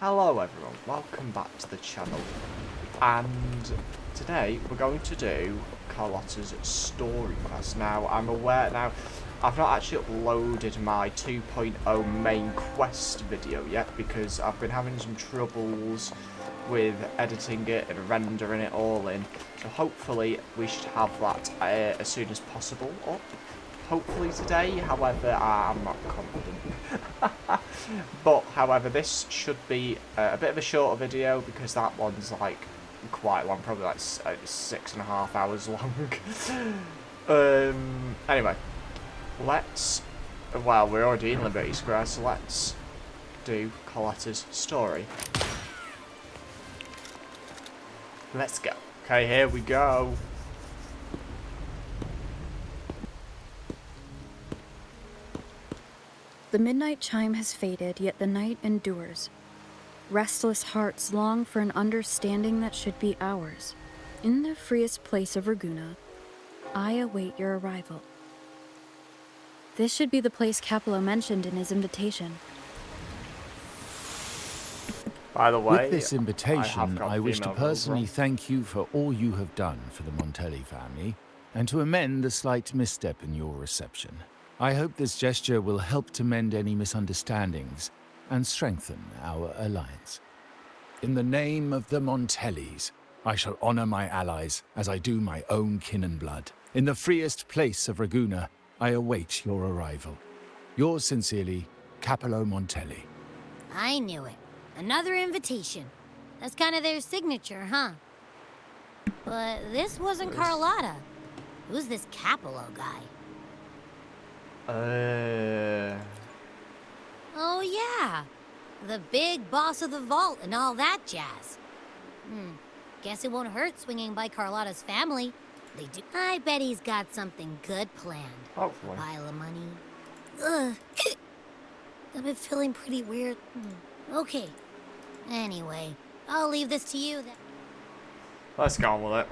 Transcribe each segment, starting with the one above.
Hello everyone, welcome back to the channel, and today we're going to do Carlotta's story quest. Now I'm aware, I've not actually uploaded my 2.0 main quest video yet because I've been having some troubles with editing it and rendering it all in, so hopefully we should have that as soon as possible up. Hopefully today, however, I'm not confident. But, however, this should be a bit of a shorter video because that one's like quite long, probably like 6.5 hours long. Anyway, well, we're already in Liberty Square, so let's do Carlotta'S story. Let's go. Okay, here we go. The midnight chime has faded, yet the night endures. Restless hearts long for an understanding that should be ours. In the freest place of Ragusa, I await your arrival. This should be the place Capello mentioned in his invitation. By the way, with this invitation, I wish to personally Rover. thank you for all you have done for the Montelli family, and to amend the slight misstep in your reception. I hope this gesture will help to mend any misunderstandings and strengthen our alliance. In the name of the Montellis, I shall honor my allies as I do my own kin and blood. In the freest place of Ragusa, I await your arrival. Yours sincerely, Capello Montelli. I knew it. Another invitation. That's kind of their signature, huh? But this wasn't Carlotta. Who's this Capello guy? Oh, yeah. The big boss of the vault and all that jazz. Guess it won't hurt swinging by Carlotta's family. They do. I bet he's got something good planned. Hopefully. Pile of money. Ugh. I've been feeling pretty weird. Okay. Anyway, I'll leave this to you then. Let's go on with it.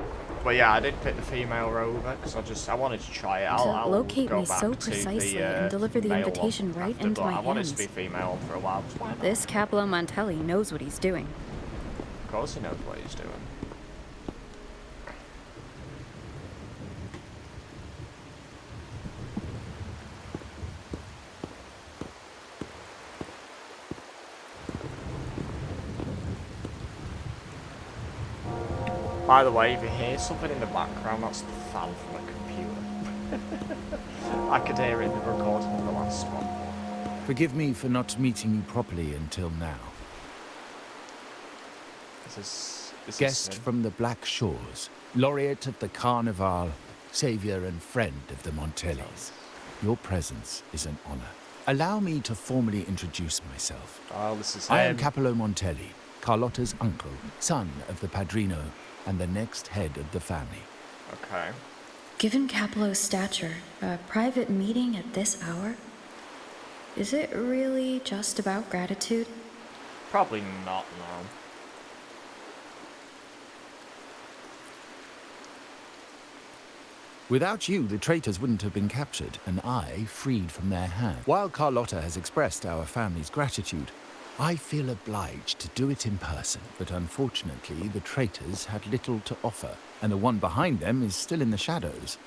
But yeah, I did pick the female Rover because I wanted to try it. I'll locate go me back so to precisely the, and deliver the male invitation one right after, into but my I wanted hands. to be female for a while. So why not? This Capello Montelli knows what he's doing. Of course he knows what he's doing. By the way, if you hear something in the background, that's the fan from a computer. I could hear it in the recording of the last one. Forgive me for not meeting you properly until now. This is Guest sin. from the Black Shores, laureate of the Carnival, savior and friend of the Montellis. Your presence is an honor. Allow me to formally introduce myself. Oh, this is I am him. Capello Montelli, Carlotta's uncle, son of the Padrino, and the next head of the family. Okay. Given Capello's stature, a private meeting at this hour? Is it really just about gratitude? Probably not, no. Without you, the traitors wouldn't have been captured, and I freed from their hand. While Carlotta has expressed our family's gratitude, I feel obliged to do it in person, but unfortunately the traitors had little to offer, and the one behind them is still in the shadows.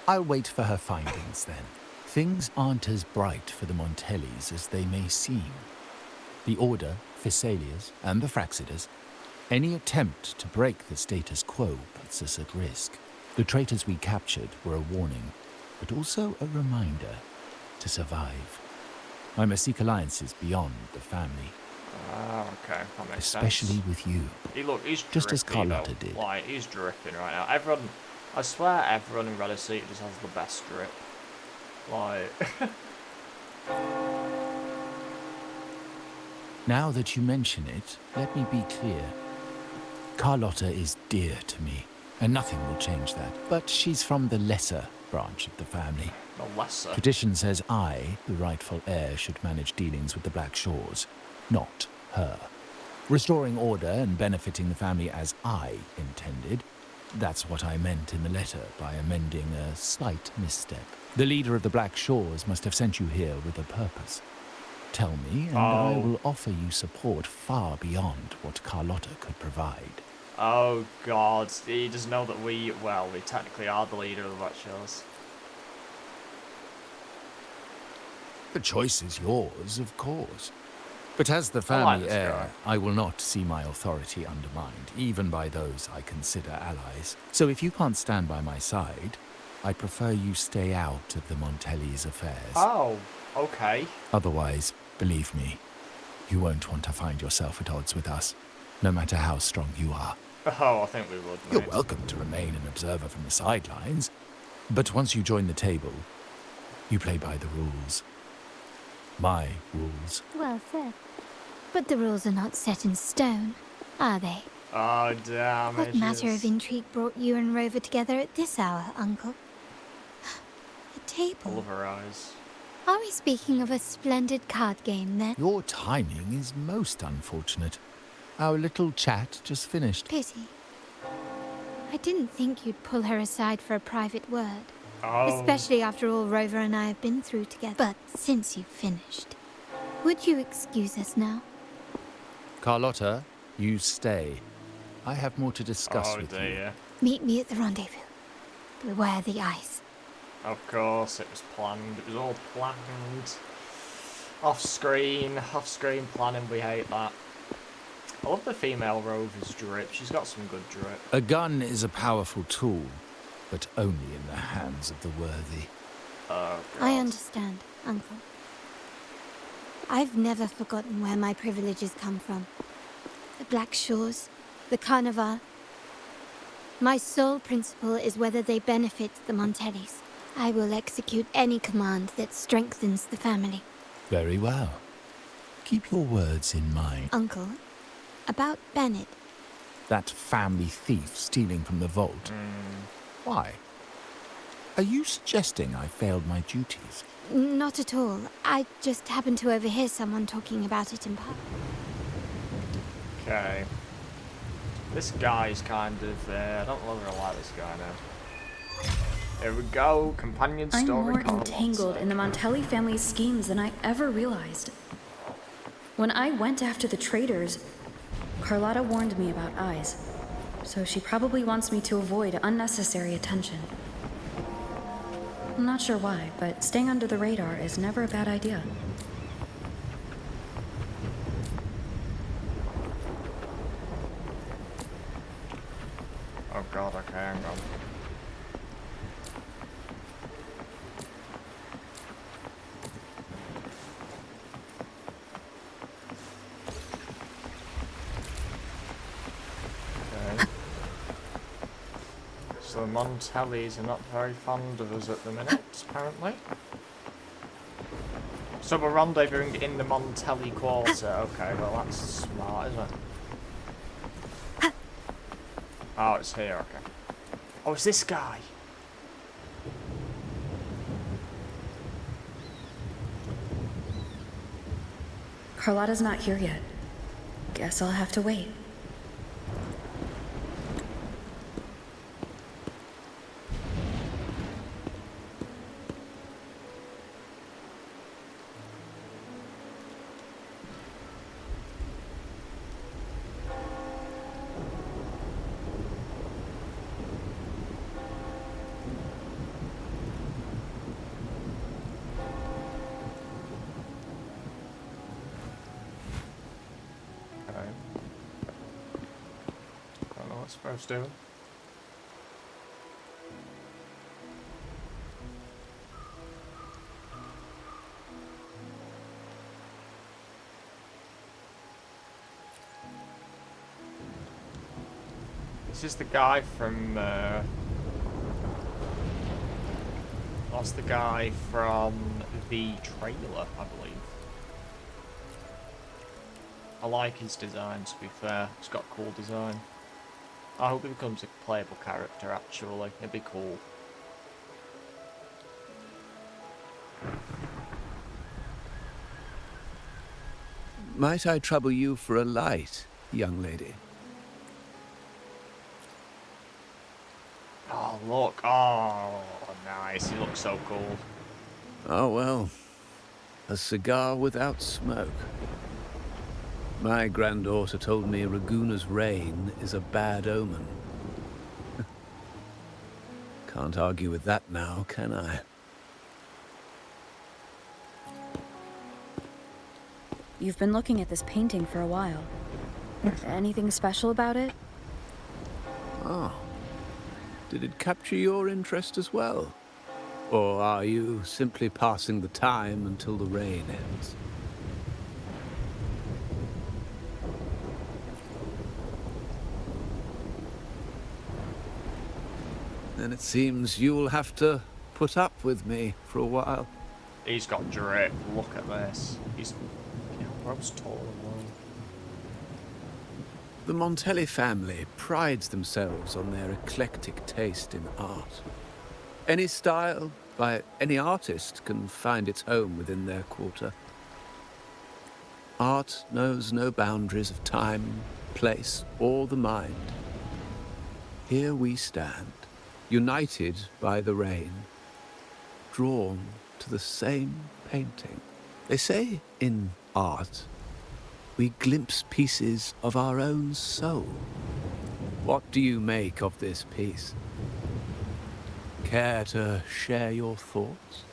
I'll wait for her findings then. Things aren't as bright for the Montellis as they may seem. The Order, Phassalias, and the Fraxidas. Any attempt to break the status quo puts us at risk. The traitors we captured were a warning, but also a reminder to survive. I must seek alliances beyond the family. Ah, okay, that makes Especially sense. with you. He's just as drippy, Carlotta though. did. Like, he's dripping right now. Everyone, I swear everyone in Red City just has the best drip. Like... Now that you mention it, let me be clear. Carlotta is dear to me, and nothing will change that. But she's from the lesser branch of the family. The lesser. Tradition says I, the rightful heir, should manage dealings with the Black Shores, not her. Restoring order and benefiting the family as I intended, that's what I meant in the letter by amending a slight misstep. The leader of the Black Shores must have sent you here with a purpose. Tell me, and I Oh. will offer you support far beyond what Carlotta could provide. Oh god, he doesn't know that we technically are the leader of the Watchers. The choice is yours, of course. But as the I like family this heir, guy. I will not see my authority undermined, even by those I consider allies. So if you can't stand by my side, I'd prefer you stay out of the Montelli's affairs. Oh, okay. Otherwise, believe me, you won't want to find yourself at odds with us, no matter how strong you are. Oh, I think we would, mate. You're welcome to remain an observer from the sidelines, but once you join the table, you play by the rules. My rules. Well said. But the rules are not set in stone, are they? Oh, damn What it. matter of intrigue brought you and Rover together at this hour, Uncle? A table? Full of her eyes. Are we speaking of a splendid card game, then? Your timing is most unfortunate. Our little chat just finished. Pity. I didn't think you'd pull her aside for a private word. Oh. Especially after all Rover and I have been through together. But since you've finished, would you excuse us now? Carlotta, you stay. I have more to discuss Oh, with you. dear. Meet me at the rendezvous. Beware the ice. Of course, it was planned. It was all planned. Off-screen planning. We hate that. I love the female Rover's drip. She's got some good drip. A gun is a powerful tool, but only in the hands of the worthy. Oh, God. I understand, Uncle. I've never forgotten where my privileges come from. The Black Shores, the Carnival. My sole principle is whether they benefit the Montellis. I will execute any command that strengthens the family. Very well. Keep your words in mind. Uncle, about Bennett. That family thief stealing from the vault. Why? Are you suggesting I failed my duties? Not at all. I just happened to overhear someone talking about it in public. Okay. This guy's kind of, I don't know whether I like this guy now. There we go, companion I'm story. more Carlotta. entangled in the Montelli family's schemes than I ever realized. When I went after the traitors, Carlotta warned me about eyes, so she probably wants me to avoid unnecessary attention. I'm not sure why, but staying under the radar is never a bad idea. Oh god, okay, hang on. Okay. So the Montellis are not very fond of us at the minute, apparently. So we're rendezvousing in the Montelli quarter. Okay, well that's smart, isn't it? Oh, it's here, okay. Oh, it's this guy. Carlotta's not here yet. Guess I'll have to wait. Okay. Don't know what it's supposed to do. This is the guy from, that's the guy from the trailer, I believe. I like his design, to be fair. It's got a cool design. I hope he becomes a playable character, actually. It'd be cool. Might I trouble you for a light, young lady? Oh, look. Oh, nice. He looks so cool. Oh, well. A cigar without smoke. My granddaughter told me Raguna's rain is a bad omen. Can't argue with that now, can I? You've been looking at this painting for a while. Anything special about it? Oh. Did it capture your interest as well? Or are you simply passing the time until the rain ends? Then it seems you'll have to put up with me for a while. He's got drip. Look at this. He's gross tall as well. The Montelli family prides themselves on their eclectic taste in art. Any style, by any artist, can find its home within their quarter. Art knows no boundaries of time, place, or the mind. Here we stand, united by the rain, drawn to the same painting. They say in art, we glimpse pieces of our own soul. What do you make of this piece? Care to share your thoughts?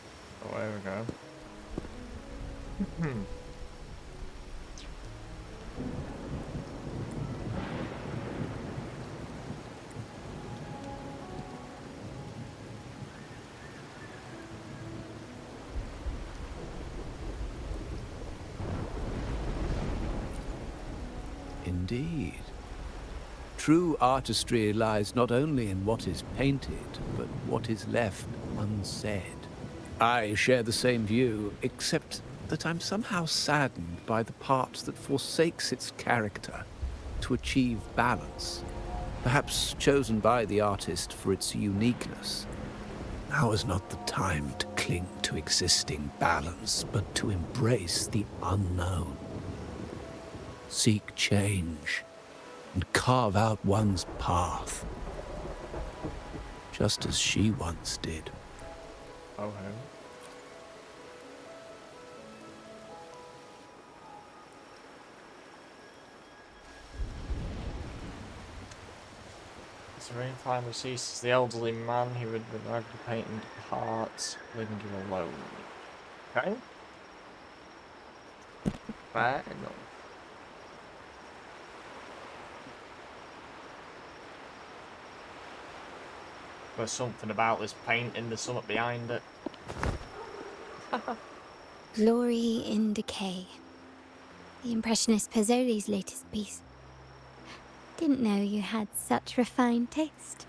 Oh, there we go. Indeed. True artistry lies not only in what is painted, but what is left unsaid. I share the same view, except that I'm somehow saddened by the part that forsakes its character to achieve balance, perhaps chosen by the artist for its uniqueness. Now is not the time to cling to existing balance, but to embrace the unknown. Seek change and carve out one's path, just as she once did. Oh, As the rain finally ceases, the elderly man who had been ragged painting departs, leaving you alone. Okay? Fair enough. There's something about this painting, there's something behind it. Glory in Decay. The Impressionist Pizzoli's latest piece. Didn't know you had such refined taste.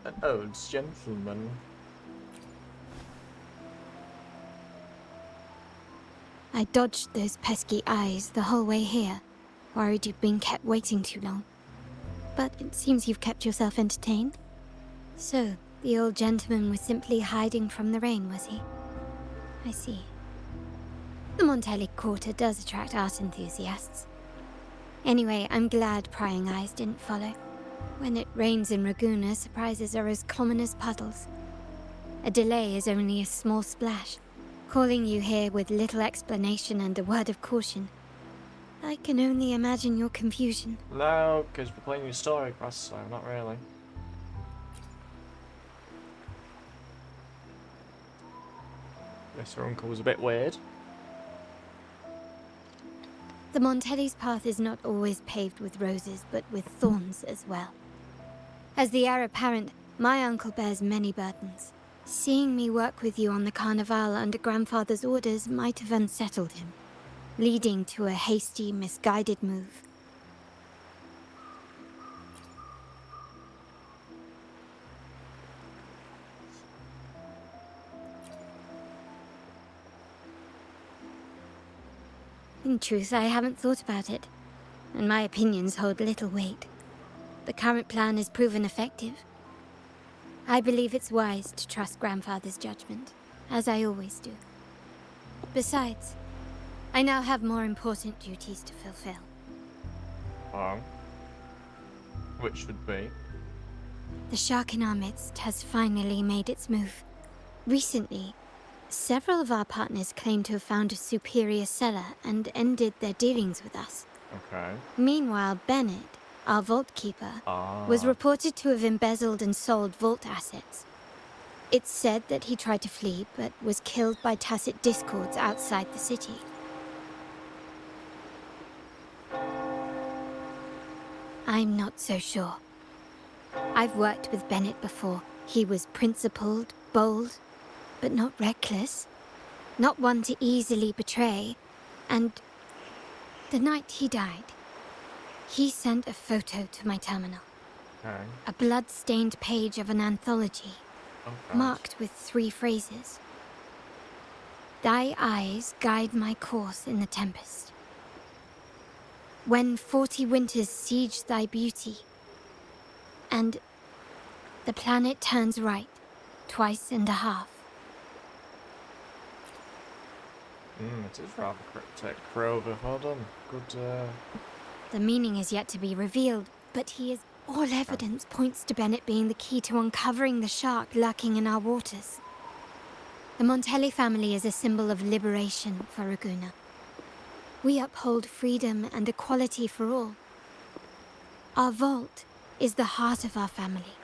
An old gentleman. I dodged those pesky eyes the whole way here, worried you'd been kept waiting too long. But it seems you've kept yourself entertained. So, the old gentleman was simply hiding from the rain, was he? I see. The Montelli Quarter does attract art enthusiasts. Anyway, I'm glad prying eyes didn't follow. When it rains in Raguna, surprises are as common as puddles. A delay is only a small splash. Calling you here with little explanation and a word of caution. I can only imagine your confusion. No, because we're playing your story quest, so not really. Guess her uncle was a bit weird. The Montelli's path is not always paved with roses, but with thorns as well. As the heir apparent, my uncle bears many burdens. Seeing me work with you on the Carnival under grandfather's orders might have unsettled him, leading to a hasty, misguided move. In truth, I haven't thought about it, and my opinions hold little weight. The current plan has proven effective. I believe it's wise to trust grandfather's judgment, as I always do. Besides, I now have more important duties to fulfill. Which would be? The shark in our midst has finally made its move. Recently, several of our partners claim to have found a superior cellar and ended their dealings with us. Okay. Meanwhile, Bennett, our vault keeper, was reported to have embezzled and sold vault assets. It's said that he tried to flee, but was killed by tacit discords outside the city. I'm not so sure. I've worked with Bennett before. He was principled, bold, but not reckless. Not one to easily betray. And the night he died, he sent a photo to my terminal. Okay. A blood-stained page of an anthology, Oh, God. marked with 3 phrases. Thy eyes guide my course in the tempest. When 40 winters siege thy beauty, and the planet turns right, twice and a half. It is rather cryptic. Rover, well done. Good, The meaning is yet to be revealed, but all evidence points to Bennett being the key to uncovering the shark lurking in our waters. The Montelli family is a symbol of liberation for Ragusa. We uphold freedom and equality for all. Our vault is the heart of our family.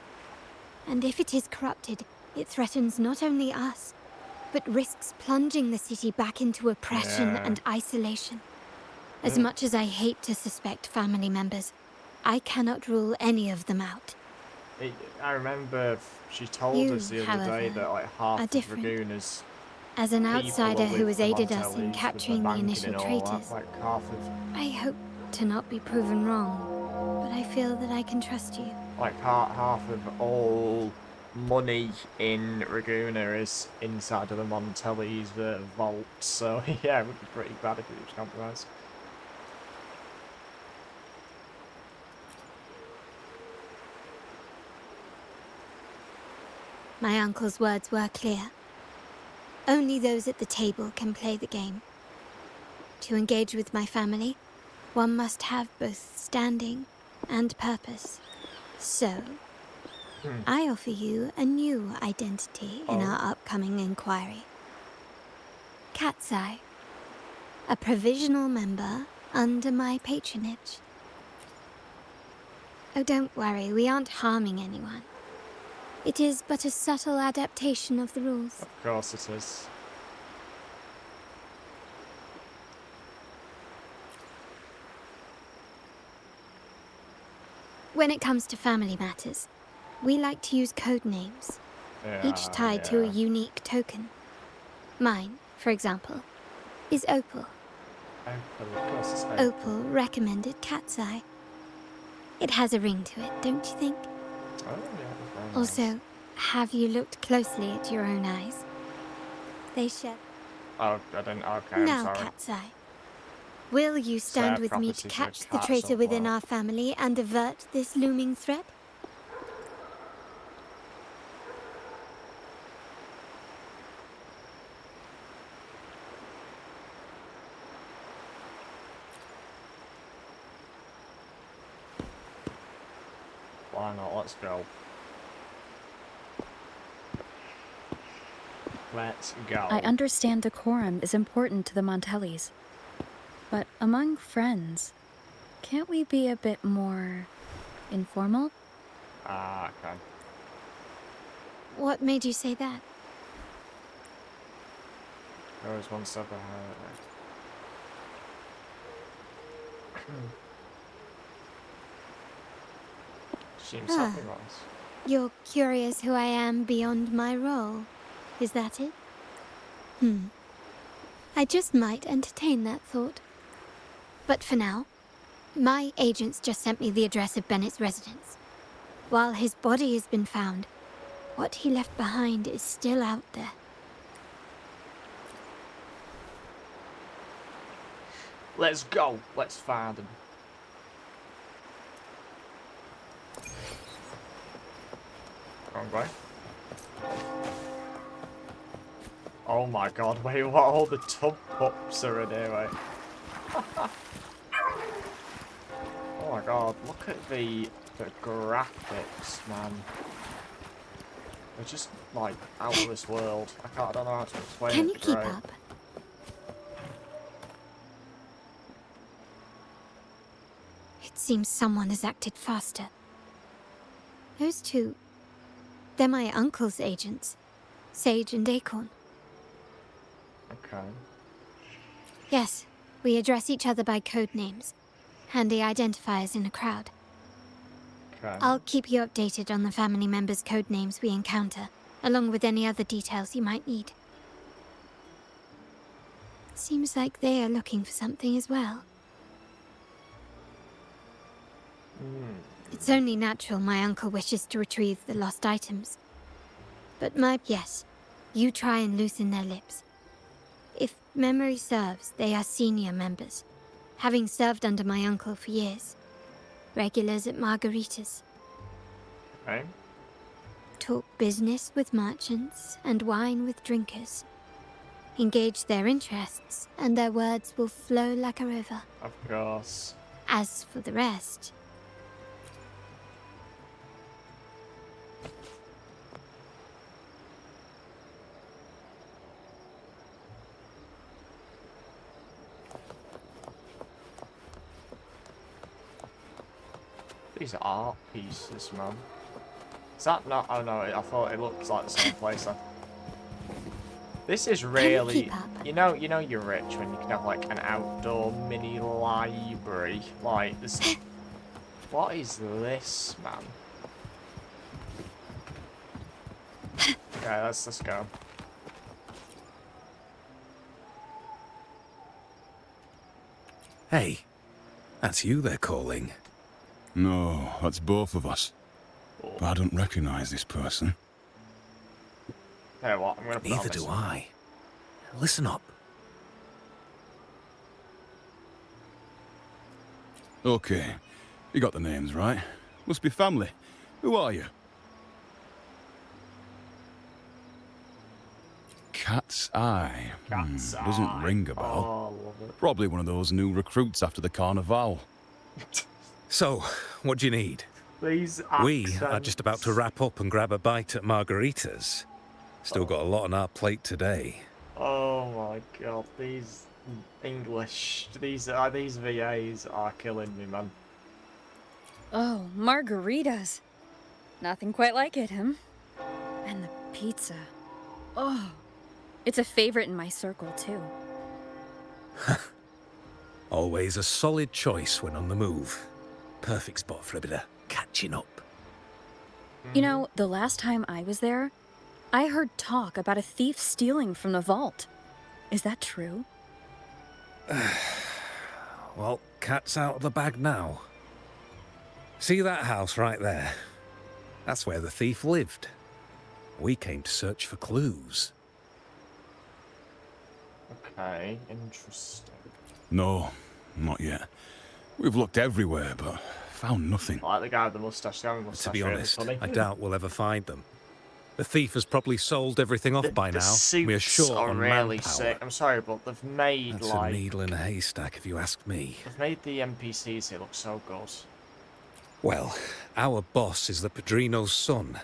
And if it is corrupted, it threatens not only us, but risks plunging the city back into oppression and isolation. As much as I hate to suspect family members, I cannot rule any of them out. I remember she told You, us the other day however, that like half are of different. Ragusa's As an people outsider are who with has the aided us in Montellis, capturing with the banking initial and all that, traitors, like half of I hope to not be proven wrong, but I feel that I can trust you. like half of all money in Ragusa is inside of the Montelli's vault. So yeah, it would be pretty bad if it was compromised. My uncle's words were clear. Only those at the table can play the game. To engage with my family, one must have both standing and purpose. So, I offer you a new identity in our upcoming inquiry. Cat's Eye, a provisional member under my patronage. Oh, don't worry, we aren't harming anyone. It is but a subtle adaptation of the rules. Of course it is. When it comes to family matters, we like to use code names, each tied to a unique token. Mine, for example, is Opal. Opal, of course it's Opal. Opal recommended Cat's Eye. It has a ring to it, don't you think? Oh yeah, that's very nice. Also, have you looked closely at your own eyes? They share. Oh, I didn't. Okay, I'm Now, sorry. Cat's Eye. Will you stand with me to property for catch the cats traitor or within what? our family and avert this looming threat? Why not? Let's go. Let's go. I understand decorum is important to the Montellis. But among friends, can't we be a bit more informal? Ah, okay. What made you say that? Always one step ahead. Seems happy, Ross. You're curious who I am beyond my role. Is that it? I just might entertain that thought. But for now, my agents just sent me the address of Bennett's residence. While his body has been found, what he left behind is still out there. Let's go. Let's find him. Wrong way. Oh my god, wait, what? All the tub pups are in here, wait. Oh my god, look at the The graphics, man. They're just, like, out of this world. I don't know how to explain Can it. you keep Great. up? It seems someone has acted faster. Those two, they're my uncle's agents, Sage and Acorn. Okay. Yes, we address each other by code names, handy identifiers in a crowd. Okay. I'll keep you updated on the family members' code names we encounter, along with any other details you might need. Seems like they are looking for something as well. It's only natural my uncle wishes to retrieve the lost items. But yes, you try and loosen their lips. If memory serves, they are senior members, having served under my uncle for years. Regulars at Margarita's. Okay. Talk business with merchants and wine with drinkers. Engage their interests, and their words will flow like a river. Of course. As for the rest... These are art pieces, man. Is that not? Oh no, I thought it looked like the same place then. This is really, keep up? you know you're rich when you can have like an outdoor mini library like this. What is this, man? Okay, let's go. Hey, that's you they're calling. No, that's both of us. But I don't recognize this person. Hey, what? I'm gonna put it on Neither this do one. I. Listen up. Okay, you got the names right. Must be family. Who are you? Cat's Eye. Cat's Doesn't Eye. ring a bell. Oh, love it. Probably one of those new recruits after the carnival. So, what do you need? These We are accents. just about to wrap up and grab a bite at Margarita's. Still got a lot on our plate today. Oh my god, these English, these VAs are killing me, man. Oh, margaritas. Nothing quite like it, huh? And the pizza. Oh, it's a favorite in my circle, too. Always a solid choice when on the move. Perfect spot for a bit of catching up. You know, the last time I was there, I heard talk about a thief stealing from the vault. Is that true? Well, cat's out of the bag now. See that house right there? That's where the thief lived. We came to search for clues. Okay, interesting. No, not yet. We've looked everywhere, but found nothing. I like the guy with the mustache. The guy with the mustache To be really honest, funny. I doubt we'll ever find them. The thief has probably sold everything off by The now. suits We're short are on really manpower. sick. I'm sorry, but they've made That's like a needle in a haystack, if you ask me. they've made the NPCs here look so good. Well, our boss is the Padrino's son.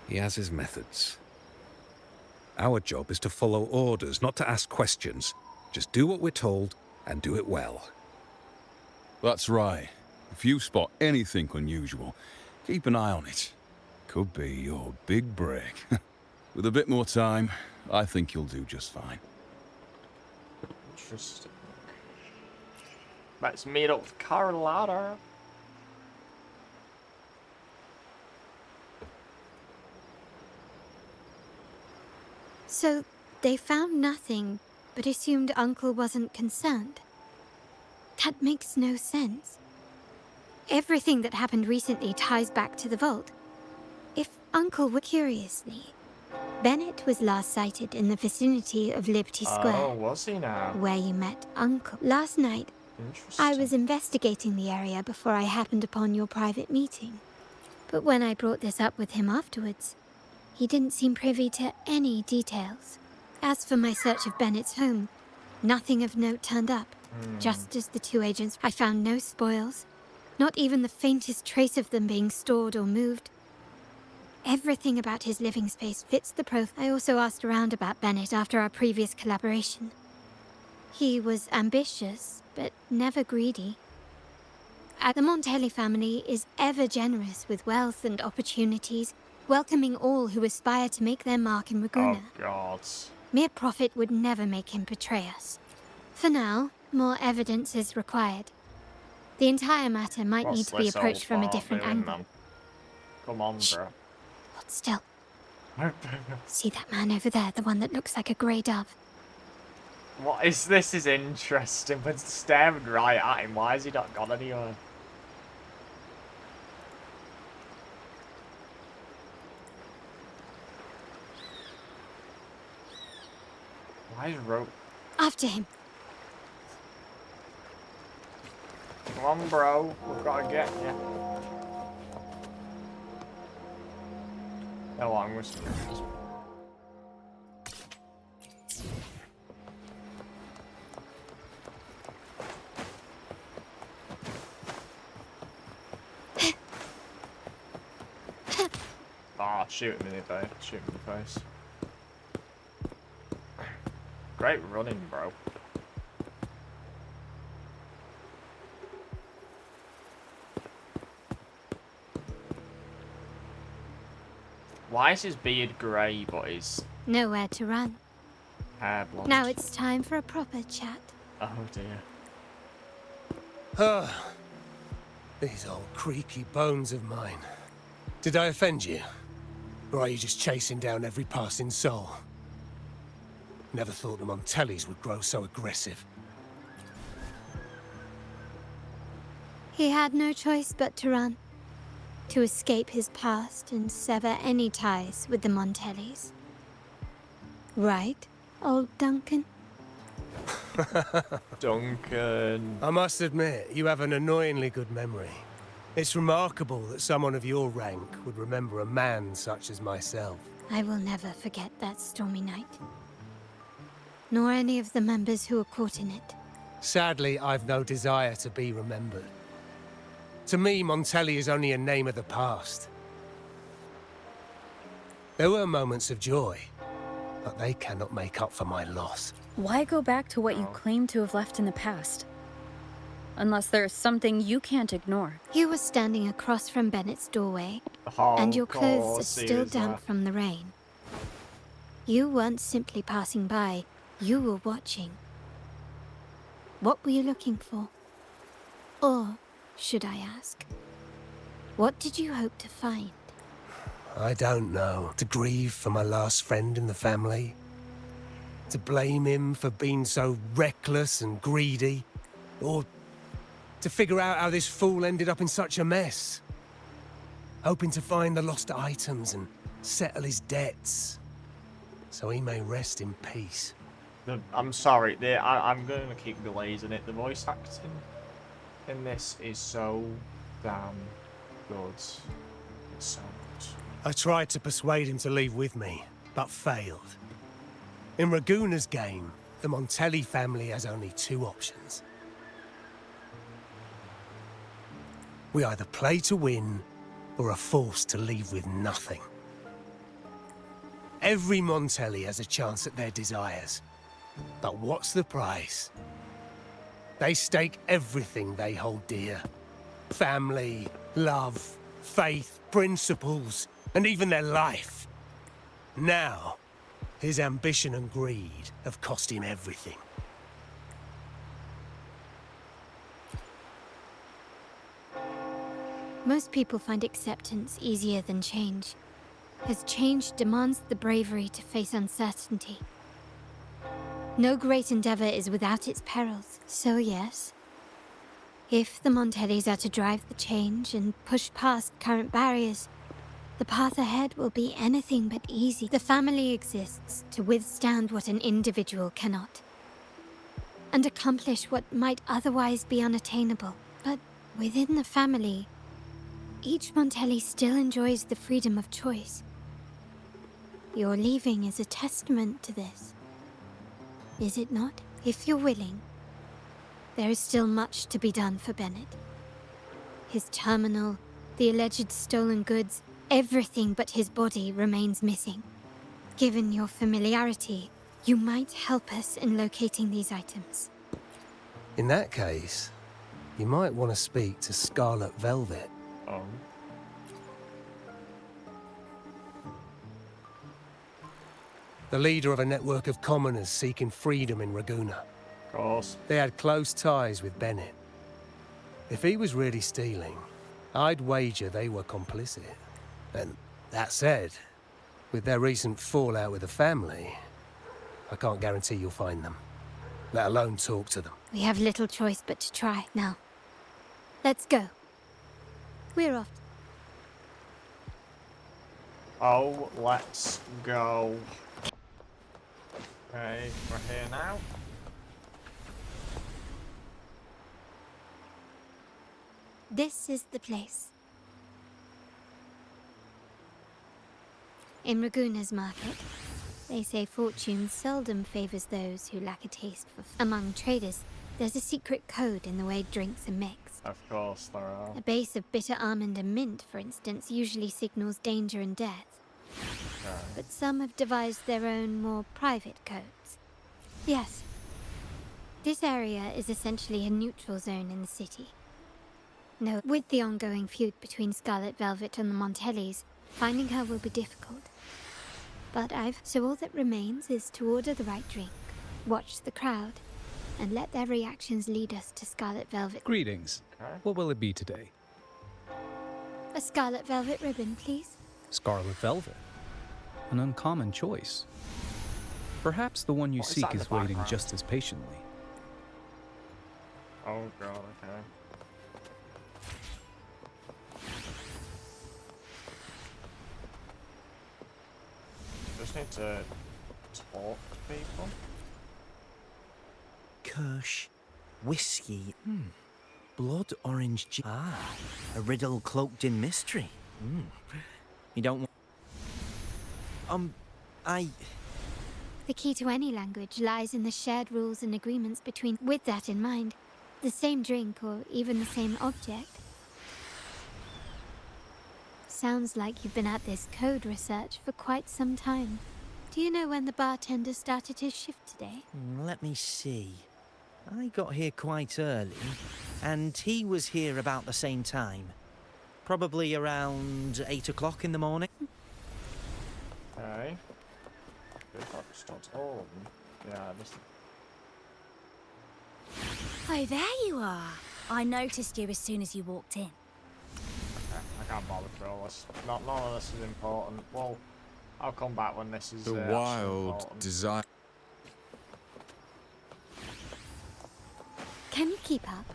He has his methods. Our job is to follow orders, not to ask questions. Just do what we're told and do it well. That's right. If you spot anything unusual, keep an eye on it. Could be your big break. With a bit more time, I think you'll do just fine. Interesting. Let's meet up with Carlotta. So, they found nothing, but assumed Uncle wasn't concerned. That makes no sense. Everything that happened recently ties back to the vault. If Uncle were curiously, Bennett was last sighted in the vicinity of Liberty Square, Oh, was he now? where you met Uncle. Last night, Interesting. I was investigating the area before I happened upon your private meeting. But when I brought this up with him afterwards, he didn't seem privy to any details. As for my search of Bennett's home, nothing of note turned up. Just as the two agents, I found no spoils, Not even the faintest trace of them being stored or moved. Everything about his living space fits the profile. I also asked around about Bennett after our previous collaboration. He was ambitious, but never greedy. The Montelli family is ever generous with wealth and opportunities, welcoming all who aspire to make their mark in Ragunna. Oh, God. Mere profit would never make him betray us. For now, more evidence is required. The entire matter might need to be approached from a different angle. Man? Come on, bro. Hold still. See that man over there, the one that looks like a grey dove? What is this? Is interesting, but staring right at him. Why has he not gone anywhere? Why is rope? After him. Come on, bro. We've got to get you. No, I'm whispering. Ah, shoot him in the face. Shoot him in the face. Great running, bro. Why is his beard grey, but his Nowhere to run. hair blonde? Now it's time for a proper chat. Oh dear. Ah, these old creaky bones of mine. Did I offend you? Or are you just chasing down every passing soul? Never thought the Montellis would grow so aggressive. He had no choice but to run. To escape his past and sever any ties with the Montellis. Right, old Duncan? Duncan. I must admit, you have an annoyingly good memory. It's remarkable that someone of your rank would remember a man such as myself. I will never forget that stormy night. Nor any of the members who were caught in it. Sadly, I've no desire to be remembered. To me, Montelli is only a name of the past. There were moments of joy, but they cannot make up for my loss. Why go back to what you claim to have left in the past? Unless there is something you can't ignore. You were standing across from Bennett's doorway, Oh, and your clothes are course he still is damp there. from the rain. You weren't simply passing by, you were watching. What were you looking for? Or, should I ask, what did you hope to find? I don't know. To grieve for my last friend in the family? To blame him for being so reckless and greedy? Or to figure out how this fool ended up in such a mess? Hoping to find the lost items and settle his debts, so he may rest in peace. I'm sorry, I'm going to keep glazing it. The voice acting in this is so damn good. It's so good. I tried to persuade him to leave with me, but failed. In Ragunna's game, the Montelli family has only two options. We either play to win, or are forced to leave with nothing. Every Montelli has a chance at their desires. But what's the price? They stake everything they hold dear. Family, love, faith, principles, and even their life. Now, his ambition and greed have cost him everything. Most people find acceptance easier than change, as change demands the bravery to face uncertainty. No great endeavor is without its perils, so yes. If the Montellis are to drive the change and push past current barriers, the path ahead will be anything but easy. The family exists to withstand what an individual cannot, and accomplish what might otherwise be unattainable. But within the family, each Montelli still enjoys the freedom of choice. Your leaving is a testament to this. Is it not? If you're willing, there is still much to be done for Bennett. His terminal, the alleged stolen goods, everything but his body remains missing. Given your familiarity, you might help us in locating these items. In that case, you might want to speak to Scarlet Velvet. Oh. The leader of a network of commoners seeking freedom in Raguna. Of course. They had close ties with Bennett. If he was really stealing, I'd wager they were complicit. And that said, with their recent fallout with the family, I can't guarantee you'll find them, let alone talk to them. We have little choice but to try now. Let's go. We're off. Oh, let's go. Okay, we're here now. This is the place. In Raguna's market, they say fortune seldom favors those who lack a taste for Among traders, there's a secret code in the way drinks are mixed. Of course there are. A base of bitter almond and mint, for instance, usually signals danger and death. Okay. But some have devised their own, more private codes. Yes. This area is essentially a neutral zone in the city. No, with the ongoing feud between Scarlet Velvet and the Montellis, finding her will be difficult. But so all that remains is to order the right drink, watch the crowd, and let their reactions lead us to Scarlet Velvet. Greetings. Okay. What will it be today? A Scarlet Velvet ribbon, please. Scarlet Velvet. An uncommon choice. Perhaps the one you What is that seek in the is waiting background? just as patiently. Oh god, okay. Just need to talk to people. Kirsch, whiskey, blood orange juice. Ah, a riddle cloaked in mystery. You don't want... The key to any language lies in the shared rules and agreements between. With that in mind, the same drink or even the same object. Sounds like you've been at this code research for quite some time. Do you know when the bartender started his shift today? Let me see. I got here quite early, and he was here about the same time. Probably around 8 o'clock in the morning. Okay. Good luck, start all. Yeah, this. Oh, there you are. I noticed you as soon as you walked in. Okay, I can't bother for all this. None of this is important. Well, I'll come back when this is The actually wild important. desire. Can you keep up?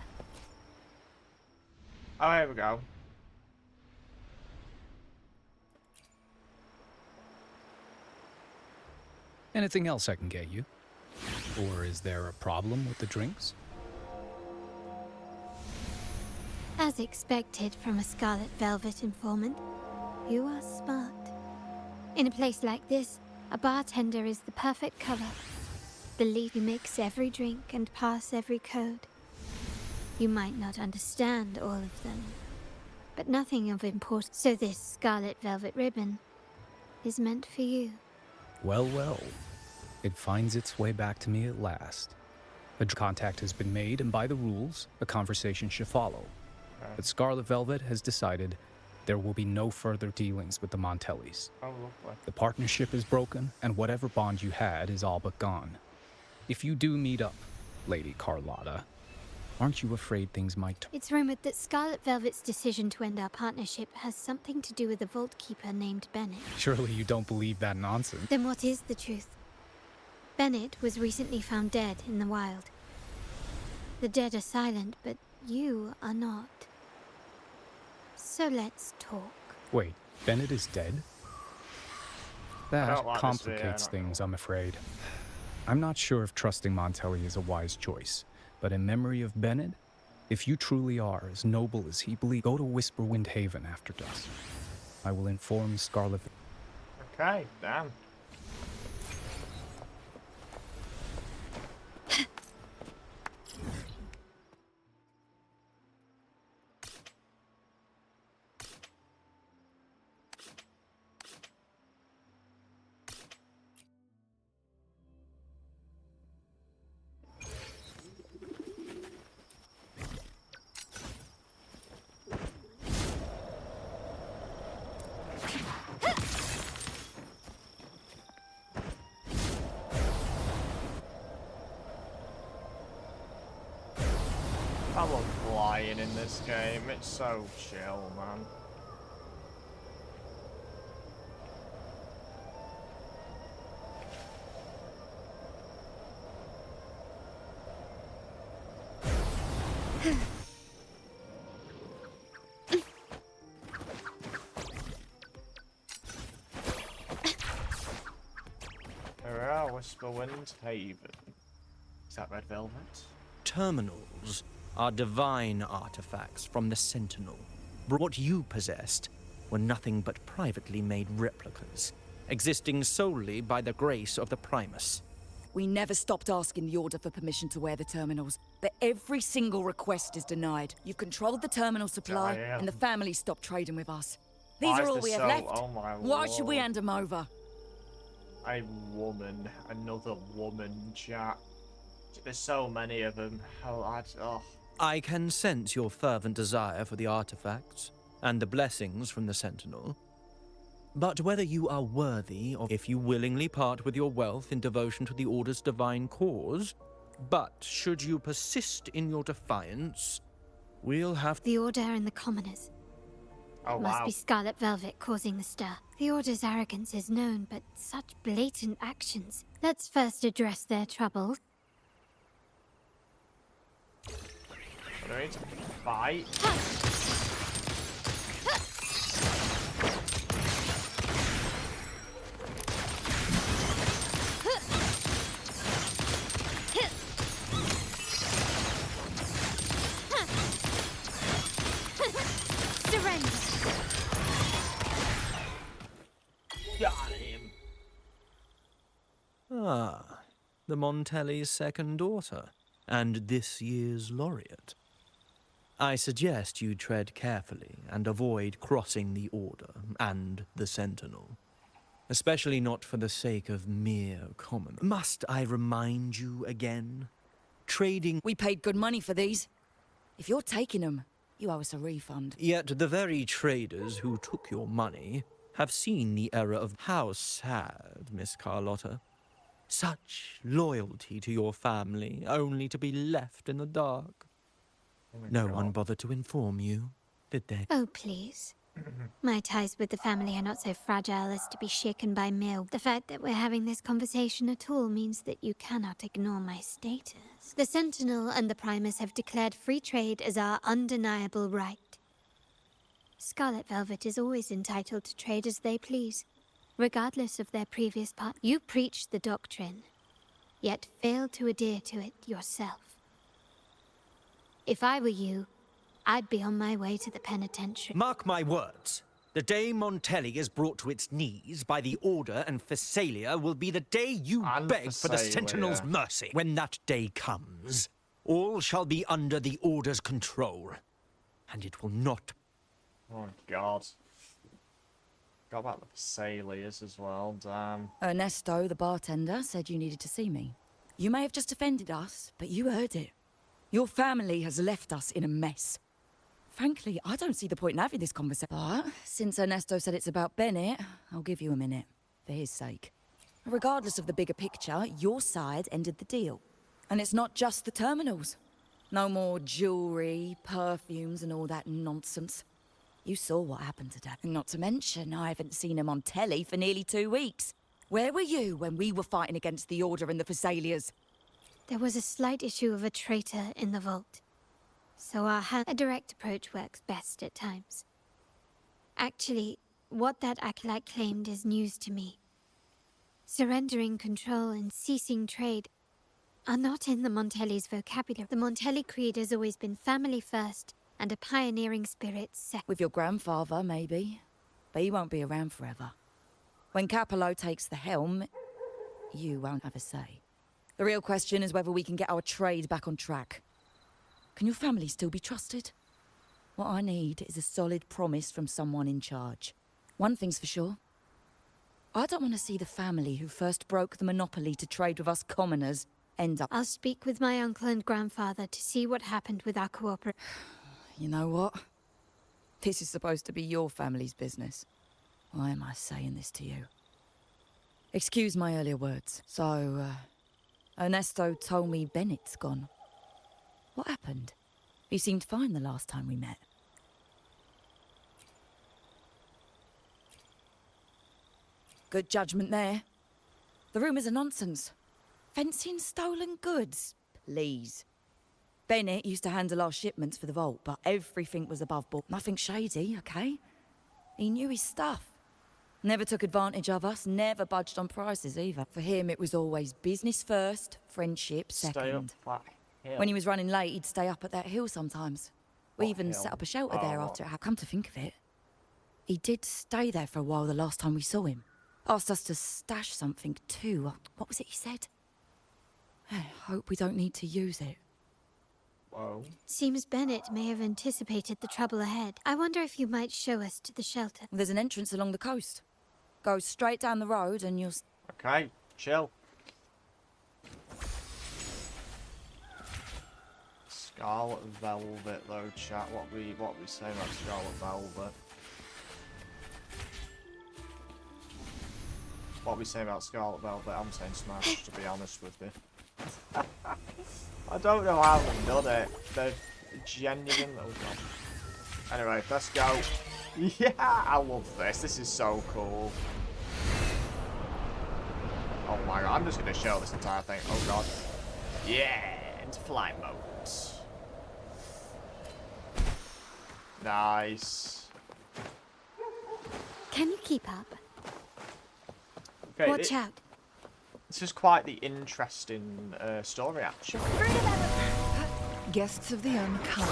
Oh, here we go. Anything else I can get you? Or is there a problem with the drinks? As expected from a Scarlet Velvet informant, you are smart. In a place like this, a bartender is the perfect cover. The lead you mix every drink and pass every code. You might not understand all of them, but nothing of importance. So this Scarlet Velvet ribbon is meant for you. Well, well. It finds its way back to me at last. A contact has been made, and by the rules, a conversation should follow. Okay. But Scarlet Velvet has decided there will be no further dealings with the Montellis. Oh, lovely. The partnership is broken, and whatever bond you had is all but gone. If you do meet up, Lady Carlotta, aren't you afraid things might... It's rumored that Scarlet Velvet's decision to end our partnership has something to do with a vault keeper named Bennett. Surely you don't believe that nonsense. Then what is the truth? Bennett was recently found dead in the wild. The dead are silent, but you are not. So let's talk. Wait, Bennett is dead? That don't like this complicates video, things, I'm afraid. I'm not sure if trusting Montelli is a wise choice, but in memory of Bennett, if you truly are as noble as he believes, go to Whisperwind Haven after dusk. I will inform Scarlet... Okay, damn. dying in this game. It's so chill, man. Here we are, Whisperwind Haven. Is that red velvet? Terminals are divine artifacts from the Sentinel. What you possessed were nothing but privately made replicas, existing solely by the grace of the Primus. We never stopped asking the Order for permission to wear the terminals, but every single request is denied. You've controlled the terminal supply, and the family stopped trading with us. These are all we have left. Oh my Why should we lord. hand them over? A woman. Another woman, Jack. There's so many of them. I can sense your fervent desire for the artifacts and the blessings from the Sentinel. But whether you are worthy or if you willingly part with your wealth in devotion to the Order's divine cause, but should you persist in your defiance, we'll have... The Order and the commoners. Oh, It must wow. be Scarlet Velvet causing the stir. The Order's arrogance is known, but such blatant actions. Let's first address their trouble. Alright, fight. Surrender! Got him. Ah, the Montelli's second daughter, and this year's laureate. I suggest you tread carefully and avoid crossing the Order and the Sentinel. Especially not for the sake of mere common. Must I remind you again? Trading... We paid good money for these. If you're taking them, you owe us a refund. Yet the very traders who took your money have seen the error of... How sad, Miss Carlotta. Such loyalty to your family, only to be left in the dark. No one bothered to inform you, did they? Oh, please. My ties with the family are not so fragile as to be shaken by mere... The fact that we're having this conversation at all means that you cannot ignore my status. The Sentinel and the Primus have declared free trade as our undeniable right. Scarlet Velvet is always entitled to trade as they please, regardless of their previous part. You preach the doctrine, yet fail to adhere to it yourself. If I were you, I'd be on my way to the penitentiary. Mark my words. The day Montelli is brought to its knees by the Order and Phasalia will be the day you beg for the Sentinel's mercy. When that day comes, all shall be under the Order's control, and it will not... Oh, God. Got about the Phasalias as well, damn. Ernesto, the bartender, said you needed to see me. You may have just offended us, but you heard it. Your family has left us in a mess. Frankly, I don't see the point in having this conversation. But since Ernesto said it's about Bennett, I'll give you a minute, for his sake. Regardless of the bigger picture, your side ended the deal. And it's not just the terminals. No more jewelry, perfumes, and all that nonsense. You saw what happened today. Not to mention, I haven't seen a Montelli for nearly 2 weeks. Where were you when we were fighting against the Order and the Phasalias? There was a slight issue of a traitor in the vault. So a direct approach works best at times. Actually, what that acolyte claimed is news to me. Surrendering control and ceasing trade are not in the Montelli's vocabulary. The Montelli creed has always been family first and a pioneering spirit second. With your grandfather, maybe. But he won't be around forever. When Capello takes the helm, you won't have a say. The real question is whether we can get our trade back on track. Can your family still be trusted? What I need is a solid promise from someone in charge. One thing's for sure. I don't want to see the family who first broke the monopoly to trade with us commoners end up... I'll speak with my uncle and grandfather to see what happened with our cooperation. You know what? This is supposed to be your family's business. Why am I saying this to you? Excuse my earlier words. So, Ernesto told me Bennett's gone. What happened? He seemed fine the last time we met. Good judgment there. The rumours are nonsense. Fencing stolen goods, please. Bennett used to handle our shipments for the vault, but everything was above board. Nothing shady, okay? He knew his stuff. Never took advantage of us, never budged on prices either. For him, it was always business first, friendship second. Stay up that hill. When he was running late, he'd stay up at that hill sometimes. We What even hill? set up a shelter Oh, there what? after it had come to think of it. He did stay there for a while the last time we saw him. Asked us to stash something too. What was it he said? Hope we don't need to use it. Whoa. Seems Bennett may have anticipated the trouble ahead. I wonder if you might show us to the shelter. There's an entrance along the coast. Go straight down the road and you'll... Okay, chill. Scarlet Velvet though, chat. What we saying about Scarlet Velvet? What we saying about Scarlet Velvet? I'm saying smash, to be honest with you. I don't know how they've done it. They're genuine. Oh god. Anyway, let's go. Yeah, I love this. This is so cool. Oh my god, I'm just gonna show this entire thing. Oh god. Yeah, into flight mode. Nice. Can you keep up? Okay, Watch out. This is quite the interesting story, actually. Guests of the unkind.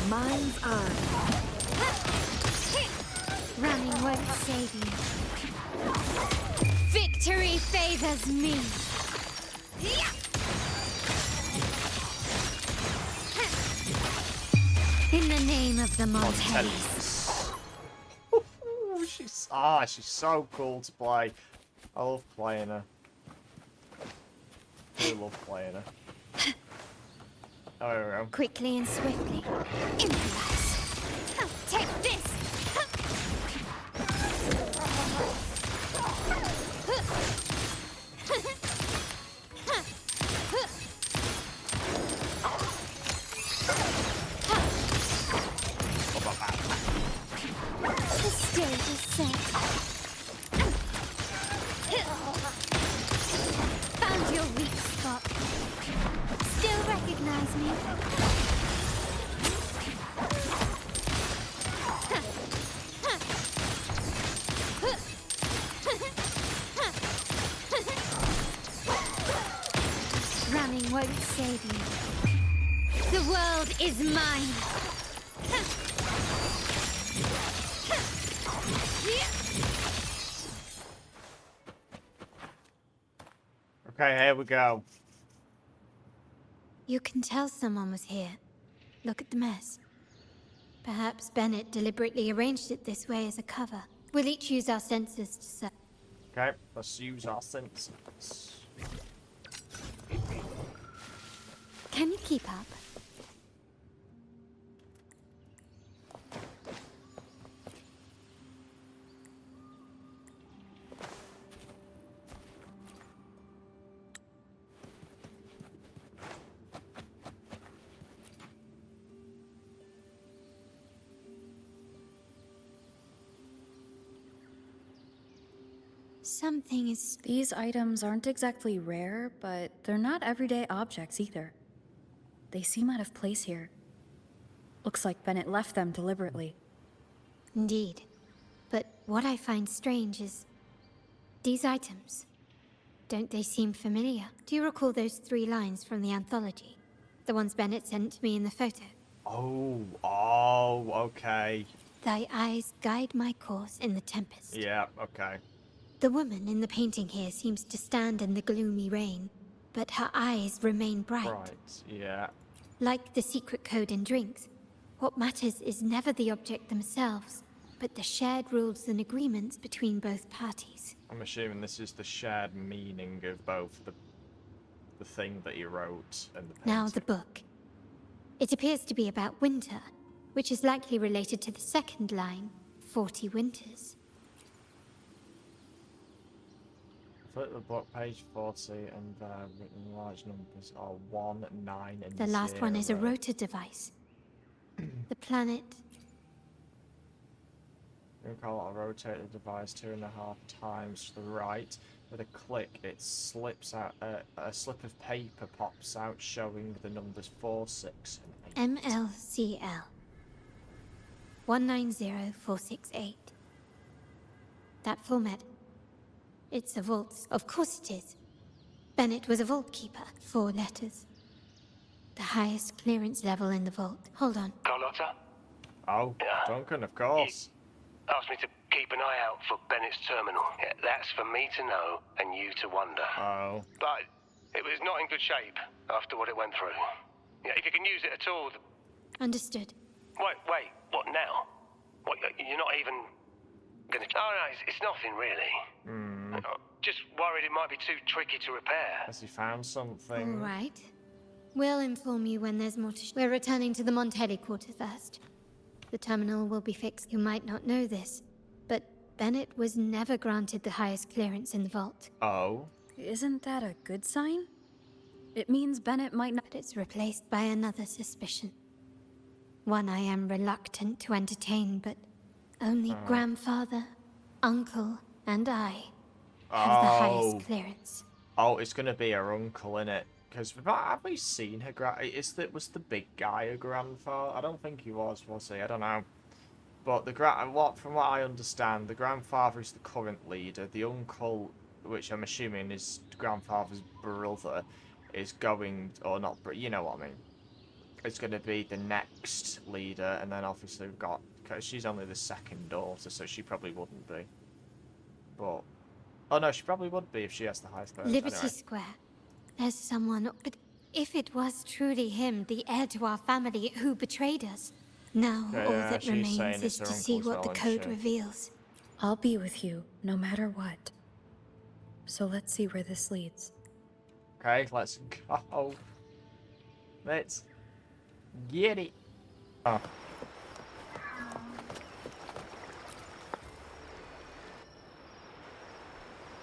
Mind's eye. Running won't save you. Victory favors me. In the name of the Montellis. She's so cool to play. I love playing her. I love playing her. Oh, there we go. Quickly and swiftly. Improvise. Take this. The stage is set. Found your weak spot. Still recognize me? Running won't save you. The world is mine. Okay, here we go. You can tell someone was here. Look at the mess. Perhaps Bennett deliberately arranged it this way as a cover. We'll each use our senses to search. Okay, let's use our senses. Can you keep up? Something is... These items aren't exactly rare, but they're not everyday objects either. They seem out of place here. Looks like Bennett left them deliberately. Indeed. But what I find strange is... these items. Don't they seem familiar? Do you recall those 3 lines from the anthology? The ones Bennett sent me in the photo? Oh, okay. Thy eyes guide my course in the tempest. Yeah, okay. The woman in the painting here seems to stand in the gloomy rain, but her eyes remain bright. Right, yeah. Like the secret code in drinks, what matters is never the object themselves, but the shared rules and agreements between both parties. I'm assuming this is the shared meaning of both the thing that he wrote and the painting. Now the book. It appears to be about winter, which is likely related to the second line, 40 winters. Flip the book, page 40, and written large numbers are 1, 9, and The last one is a 0. rotor device. The planet. You can rotate the device 2.5 times to the right. With a click, it slips out. A slip of paper pops out, showing the numbers 4, 6, and 8. MLCL 190468. That format. It's a vault. Of course it is. Bennett was a vault keeper. 4 letters. The highest clearance level in the vault. Hold on. Carlotta? Oh, Duncan, of course. Asked me to keep an eye out for Bennett's terminal. Yeah, that's for me to know and you to wonder. Oh. But it was not in good shape after what it went through. Yeah, if you can use it at all... Understood. Wait, what now? What, you're not even gonna... Oh no, it's nothing really. Just worried it might be too tricky to repair. Has he found something? All right. We'll inform you when there's more to... We're returning to the Montelli quarter first. The terminal will be fixed. You might not know this, but Bennett was never granted the highest clearance in the vault. Oh? Isn't that a good sign? It means Bennett might not... But it's replaced by another suspicion. One I am reluctant to entertain, but only grandfather, uncle, and I have the highest clearance. Oh, it's gonna be her uncle, innit? Because have we seen her was the big guy a grandfather? I don't think he was he? I don't know. But from what I understand, the grandfather is the current leader. The uncle, which I'm assuming is grandfather's brother, is going, or not, but you know what I mean. It's going to be the next leader, and then obviously we've got, because she's only the second daughter, so she probably wouldn't be. But, oh no, she probably would be if she has the highest clearance. Liberty Anyway. Square. There's someone, but if it was truly him, the heir to our family, who betrayed us, now all that remains is to see what the code reveals. I'll be with you, no matter what. So let's see where this leads. Okay, let's go. Let's get it. Oh.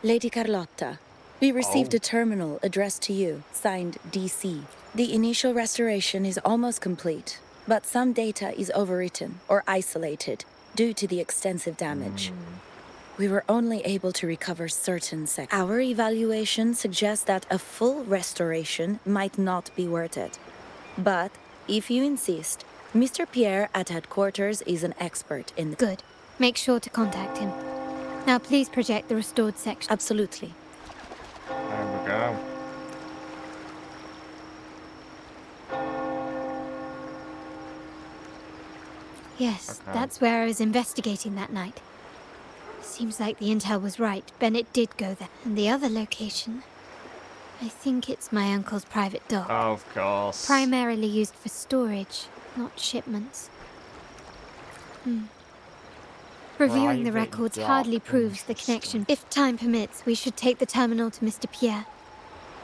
Lady Carlotta, we received a terminal addressed to you, signed DC. The initial restoration is almost complete, but some data is overwritten or isolated due to the extensive damage. We were only able to recover certain sections. Our evaluation suggests that a full restoration might not be worth it. But, if you insist, Mr. Pierre at headquarters is an expert in... Good. Make sure to contact him. Now please project the restored section. Absolutely. There we go. Yes, that's where I was investigating that night. Seems like the intel was right. Bennett did go there. And the other location... I think it's my uncle's private dock. Oh, of course. Primarily used for storage, not shipments. Reviewing the Private records dock hardly proves the connection. If time permits, we should take the terminal to Mr. Pierre.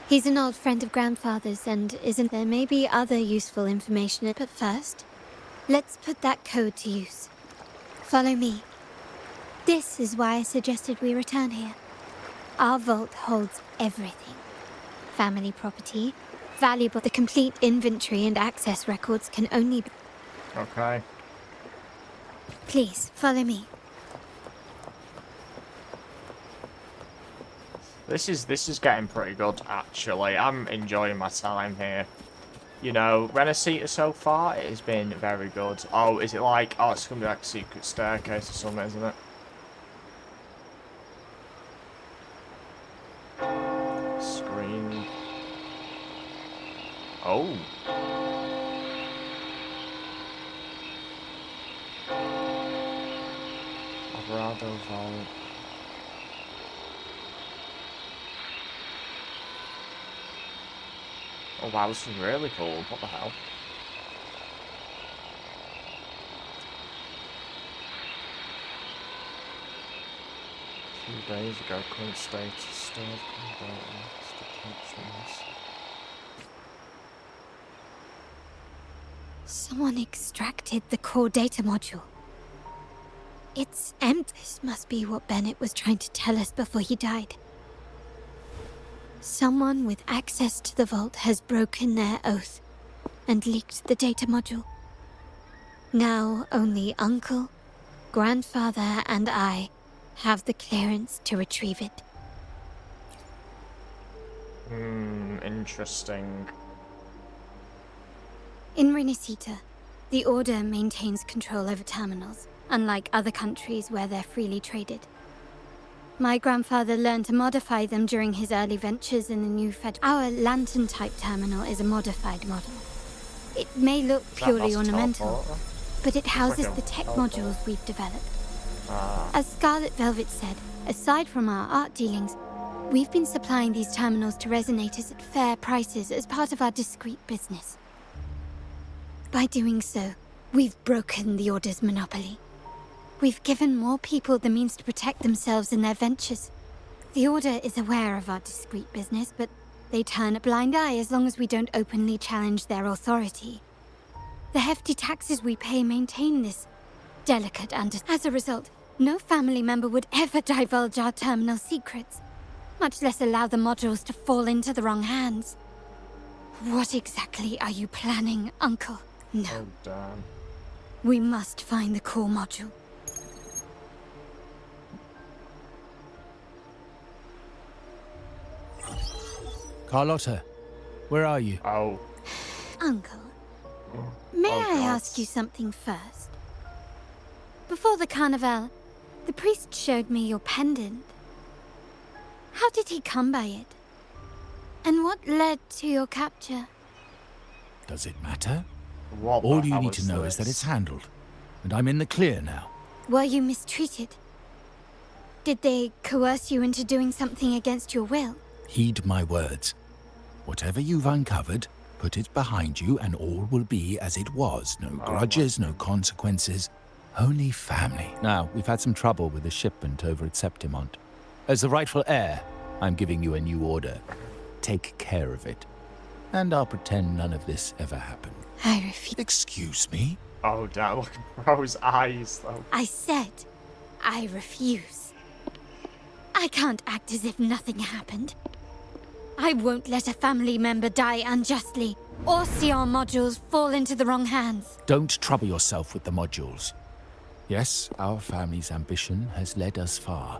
He's an old friend of grandfather's, and there may be other useful information. But first, let's put that code to use. Follow me. This is why I suggested we return here. Our vault holds everything. Family property, valuable. The complete inventory and access records can only be... Okay. Please, follow me. This is getting pretty good, actually. I'm enjoying my time here. You know, Renacita so far, it has been very good. Oh, is it like... Oh, it's going to be like a secret staircase or something, isn't it? Screen. Oh. Alvarado Vault. Oh wow, this is really cool. What the hell? A few days ago, current status, stored detachments. Someone extracted the core data module. It's empty. This must be what Bennett was trying to tell us before he died. Someone with access to the vault has broken their oath and leaked the data module. Now only Uncle, Grandfather, and I have the clearance to retrieve it. Interesting. In Renacita, the Order maintains control over terminals, unlike other countries where they're freely traded. My grandfather learned to modify them during his early ventures in the new Our lantern-type terminal is a modified model. It may look purely ornamental, but it houses the tech modules we've developed. As Scarlet Velvet said, aside from our art dealings, we've been supplying these terminals to resonators at fair prices as part of our discreet business. By doing so, we've broken the Order's monopoly. We've given more people the means to protect themselves in their ventures. The Order is aware of our discreet business, but they turn a blind eye as long as we don't openly challenge their authority. The hefty taxes we pay maintain this delicate As a result, no family member would ever divulge our terminal secrets, much less allow the modules to fall into the wrong hands. What exactly are you planning, Uncle? No. Oh, damn. We must find the core module. Carlotta, where are you? Oh. Uncle, may I ask you something first? Before the carnival, the priest showed me your pendant. How did he come by it? And what led to your capture? Does it matter? What All you need to know is that it's handled, and I'm in the clear now. Were you mistreated? Did they coerce you into doing something against your will? Heed my words. Whatever you've uncovered, put it behind you and all will be as it was. No grudges, no consequences, only family. Now, we've had some trouble with the shipment over at Septimont. As the rightful heir, I'm giving you a new order. Take care of it. And I'll pretend none of this ever happened. I refuse. Excuse me? Oh, damn. Look at Bro's eyes, though. I said, I refuse. I can't act as if nothing happened. I won't let a family member die unjustly, or see our modules fall into the wrong hands. Don't trouble yourself with the modules. Yes, our family's ambition has led us far.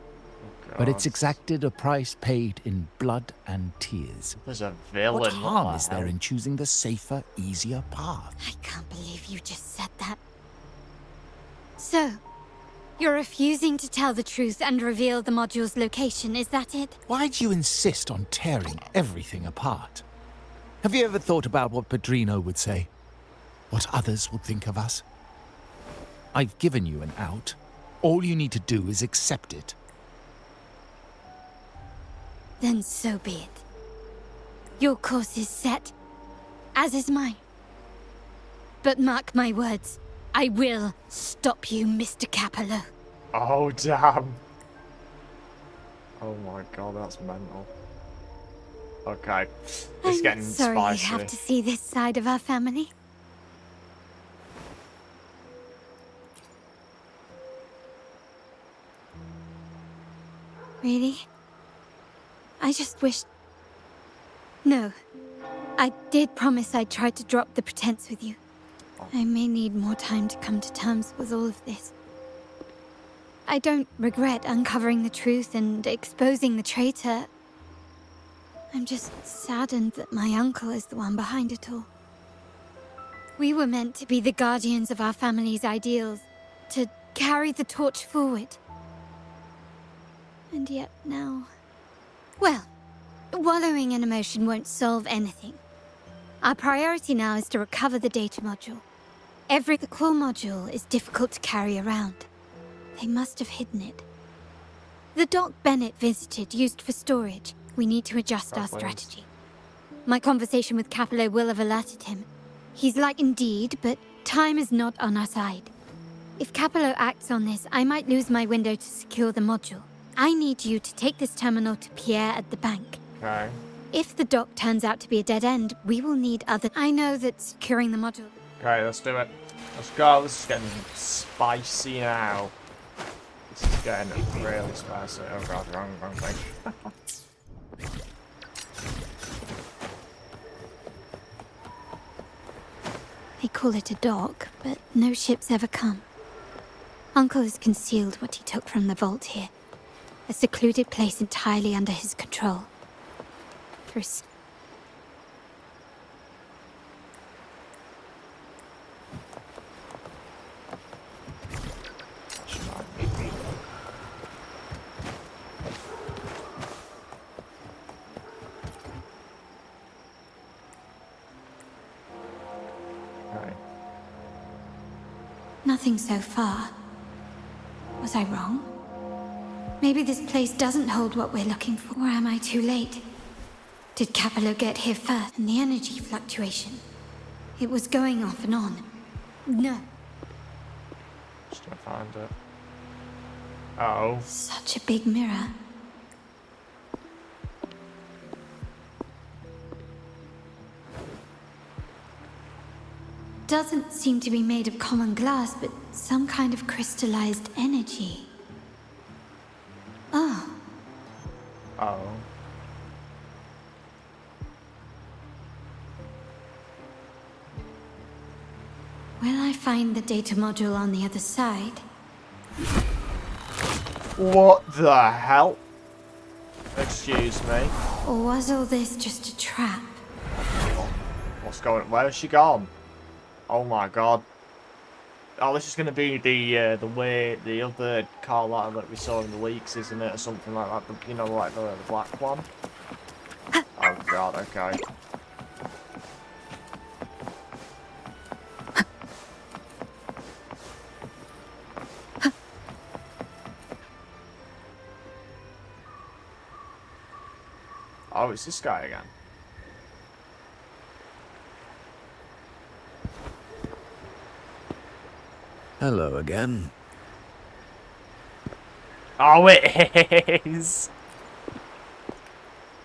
But it's exacted a price paid in blood and tears. There's a villain. What harm is there in choosing the safer, easier path? I can't believe you just said that. So, you're refusing to tell the truth and reveal the module's location, is that it? Why do you insist on tearing everything apart? Have you ever thought about what Padrino would say? What others would think of us? I've given you an out. All you need to do is accept it. Then so be it. Your course is set, as is mine. But mark my words, I will stop you, Mr. Capello. Oh, damn. Oh my god, that's mental. Okay, it's getting sorry spicy. you have to see this side of our family. Really? I just wished... No. I did promise I'd try to drop the pretense with you. I may need more time to come to terms with all of this. I don't regret uncovering the truth and exposing the traitor. I'm just saddened that my uncle is the one behind it all. We were meant to be the guardians of our family's ideals, to carry the torch forward. And yet now... Well, wallowing in emotion won't solve anything. Our priority now is to recover the data module. The core module is difficult to carry around. They must have hidden it. The dock Bennett visited used for storage. We need to adjust our strategy. My conversation with Capello will have alerted him. He's like indeed, but time is not on our side. If Capello acts on this, I might lose my window to secure the module. I need you to take this terminal to Pierre at the bank. Okay. If the dock turns out to be a dead end, we will need other... I know that securing the module... Okay, let's do it. Let's go. This is getting spicy now. This is getting really spicy. Oh god, wrong thing. call it a dock, but no ships ever come. Uncle has concealed what he took from the vault here. A secluded place entirely under his control. First. Nothing so far. Was I wrong? Maybe this place doesn't hold what we're looking for. Or am I too late? Did Capello get here first? And the energy fluctuation. It was going off and on. No. Just gonna find it. Oh. Such a big mirror. Doesn't seem to be made of common glass, but some kind of crystallized energy. Oh. Oh. Will I find the data module on the other side? What the hell? Excuse me. Or was all this just a trap? What's going on? Where has she gone? Oh my god. Oh, this is going to be the other Carlotta that we saw in the leaks, isn't it? Or something like that. You know, like the black one. Oh god, okay. Oh, it's this guy again. Hello again. Oh, it is!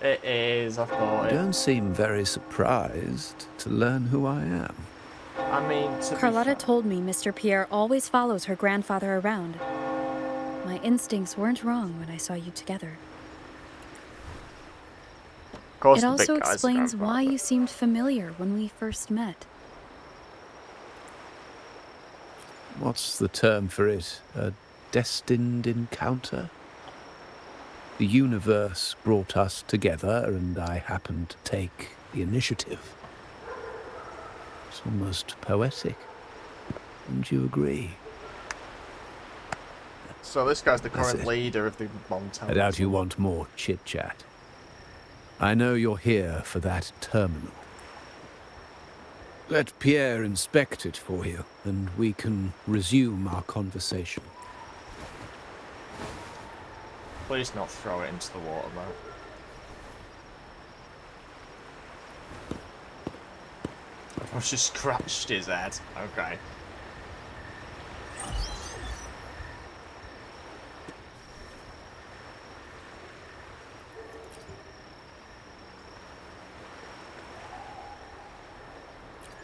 It is, I thought You it. don't seem very surprised to learn who I am. I mean, Carlotta told me Mr. Pierre always follows her grandfather around. My instincts weren't wrong when I saw you together. Of course, it the also big guy's explains grandfather. why you seemed familiar when we first met. What's the term for it? A destined encounter? The universe brought us together, and I happened to take the initiative. It's almost poetic. Wouldn't you agree? So this guy's the That's current it. leader of the Montelli. I doubt you want more chit-chat. I know you're here for that terminal. Let Pierre inspect it for you, and we can resume our conversation. Please not throw it into the water, though. I've just scratched his head. Okay.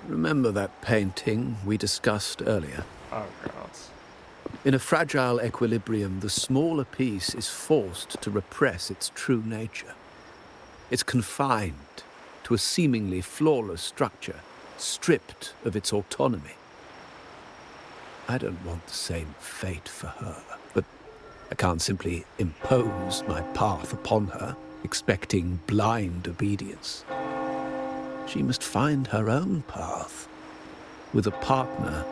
Remember that painting we discussed earlier? Oh, God. In a fragile equilibrium, the smaller piece is forced to repress its true nature. It's confined to a seemingly flawless structure, stripped of its autonomy. I don't want the same fate for her, but I can't simply impose my path upon her, expecting blind obedience. She must find her own path, with a partner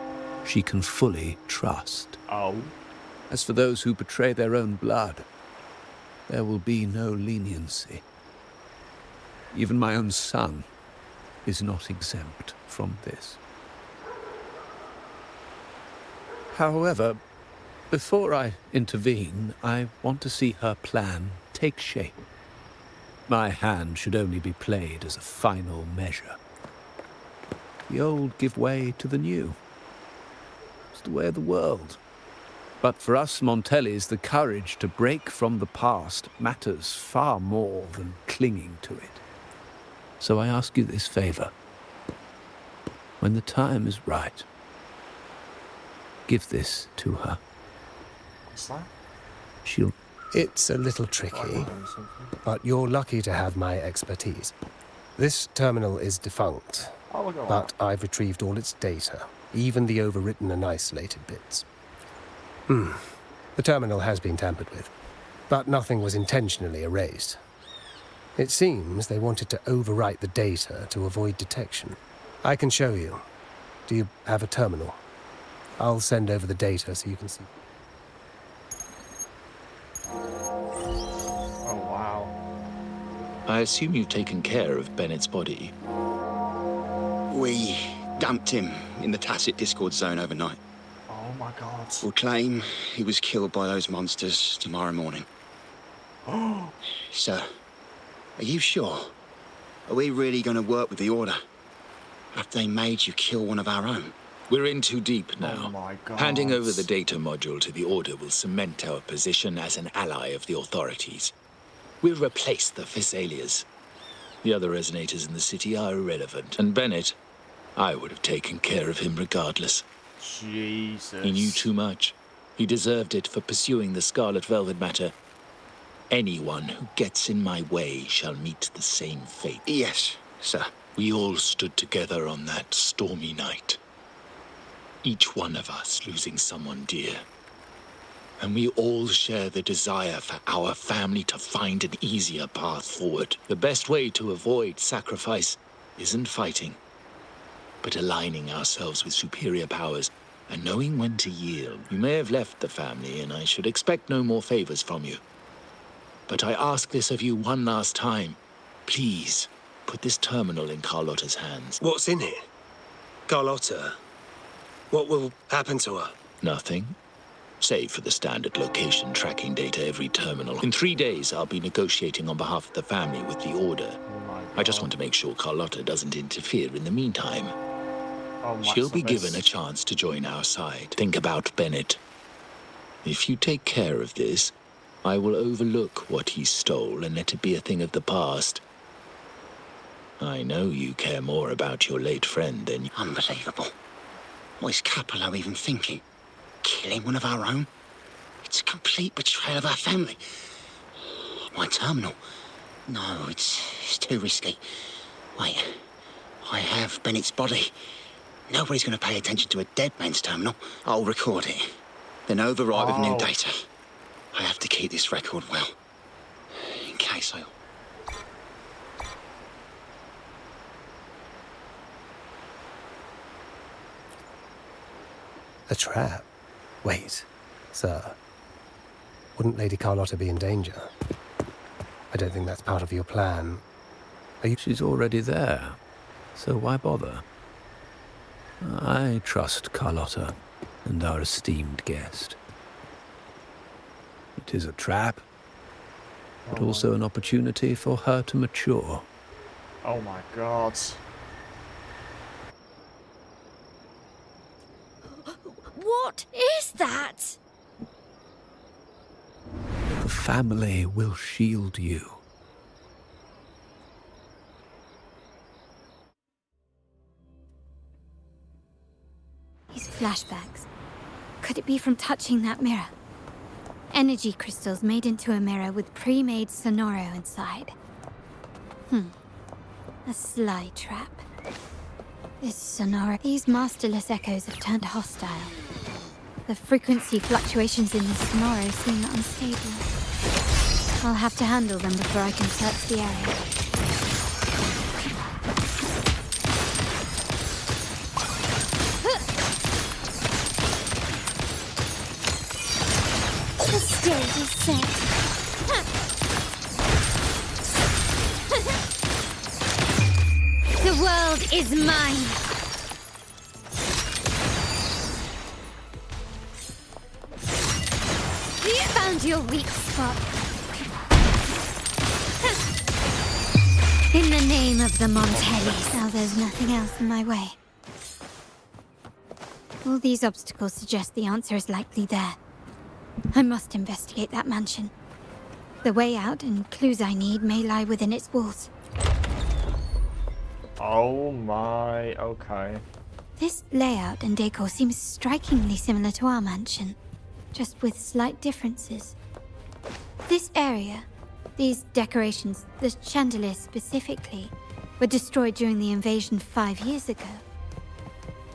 she can fully trust. Oh. As for those who betray their own blood, there will be no leniency. Even my own son is not exempt from this. However, before I intervene, I want to see her plan take shape. My hand should only be played as a final measure. The old give way to the new. It's the way of the world. But for us Montellis, the courage to break from the past matters far more than clinging to it. So I ask you this favor. When the time is right, give this to her. What's that? She'll... It's a little tricky, but you're lucky to have my expertise. This terminal is defunct, Oh, look at but I've retrieved all its data, even the overwritten and isolated bits. The terminal has been tampered with, but nothing was intentionally erased. It seems they wanted to overwrite the data to avoid detection. I can show you. Do you have a terminal? I'll send over the data so you can see. Oh, wow. I assume you've taken care of Bennett's body. We dumped him in the tacit Discord zone overnight. Oh my god. We'll claim he was killed by those monsters tomorrow morning. Oh. Sir, are you sure? Are we really going to work with the Order? Have they made you kill one of our own? We're in too deep now. Oh my god. Handing over the data module to the Order will cement our position as an ally of the authorities. We'll replace the Thessalias. The other resonators in the city are irrelevant. And Bennett, I would have taken care of him regardless. Jesus. He knew too much. He deserved it for pursuing the Scarlet Velvet matter. Anyone who gets in my way shall meet the same fate. Yes, sir. We all stood together on that stormy night. Each one of us losing someone dear. And we all share the desire for our family to find an easier path forward. The best way to avoid sacrifice isn't fighting, but aligning ourselves with superior powers and knowing when to yield. You may have left the family, and I should expect no more favors from you. But I ask this of you one last time. Please, put this terminal in Carlotta'S hands. What's in it? Carlotta? What will happen to her? Nothing. Save for the standard location tracking data every terminal. In 3 days, I'll be negotiating on behalf of the family with the Order. I just want to make sure Carlotta doesn't interfere in the meantime. She'll be given a chance to join our side. Think about Bennett. If you take care of this, I will overlook what he stole and let it be a thing of the past. I know you care more about your late friend than... Unbelievable. What is Capello even thinking? Killing one of our own? It's a complete betrayal of our family. My terminal? No, it's too risky. Wait, I have Bennett's body. Nobody's going to pay attention to a dead man's terminal. I'll record it, then overwrite with new data. I have to keep this record well, in case I... A trap? Wait, sir. Wouldn't Lady Carlotta be in danger? I don't think that's part of your plan. She's already there, so why bother? I trust Carlotta and our esteemed guest. It is a trap, but also an opportunity for her to mature. Oh my god. What is that? The family will shield you. These flashbacks. Could it be from touching that mirror? Energy crystals made into a mirror with pre-made Sonoro inside. A sly trap. This Sonoro... These masterless echoes have turned hostile. The frequency fluctuations in the Sonoro seem unstable. I'll have to handle them before I can search the area. The stage is set. The world is mine. You found your weak spot. In the name of the Montellis. Now there's nothing else in my way. All these obstacles suggest the answer is likely there. I must investigate that mansion. The way out and clues I need may lie within its walls. Oh my, okay. This layout and decor seems strikingly similar to our mansion, just with slight differences. This area, these decorations, the chandelier specifically, were destroyed during the invasion 5 years ago.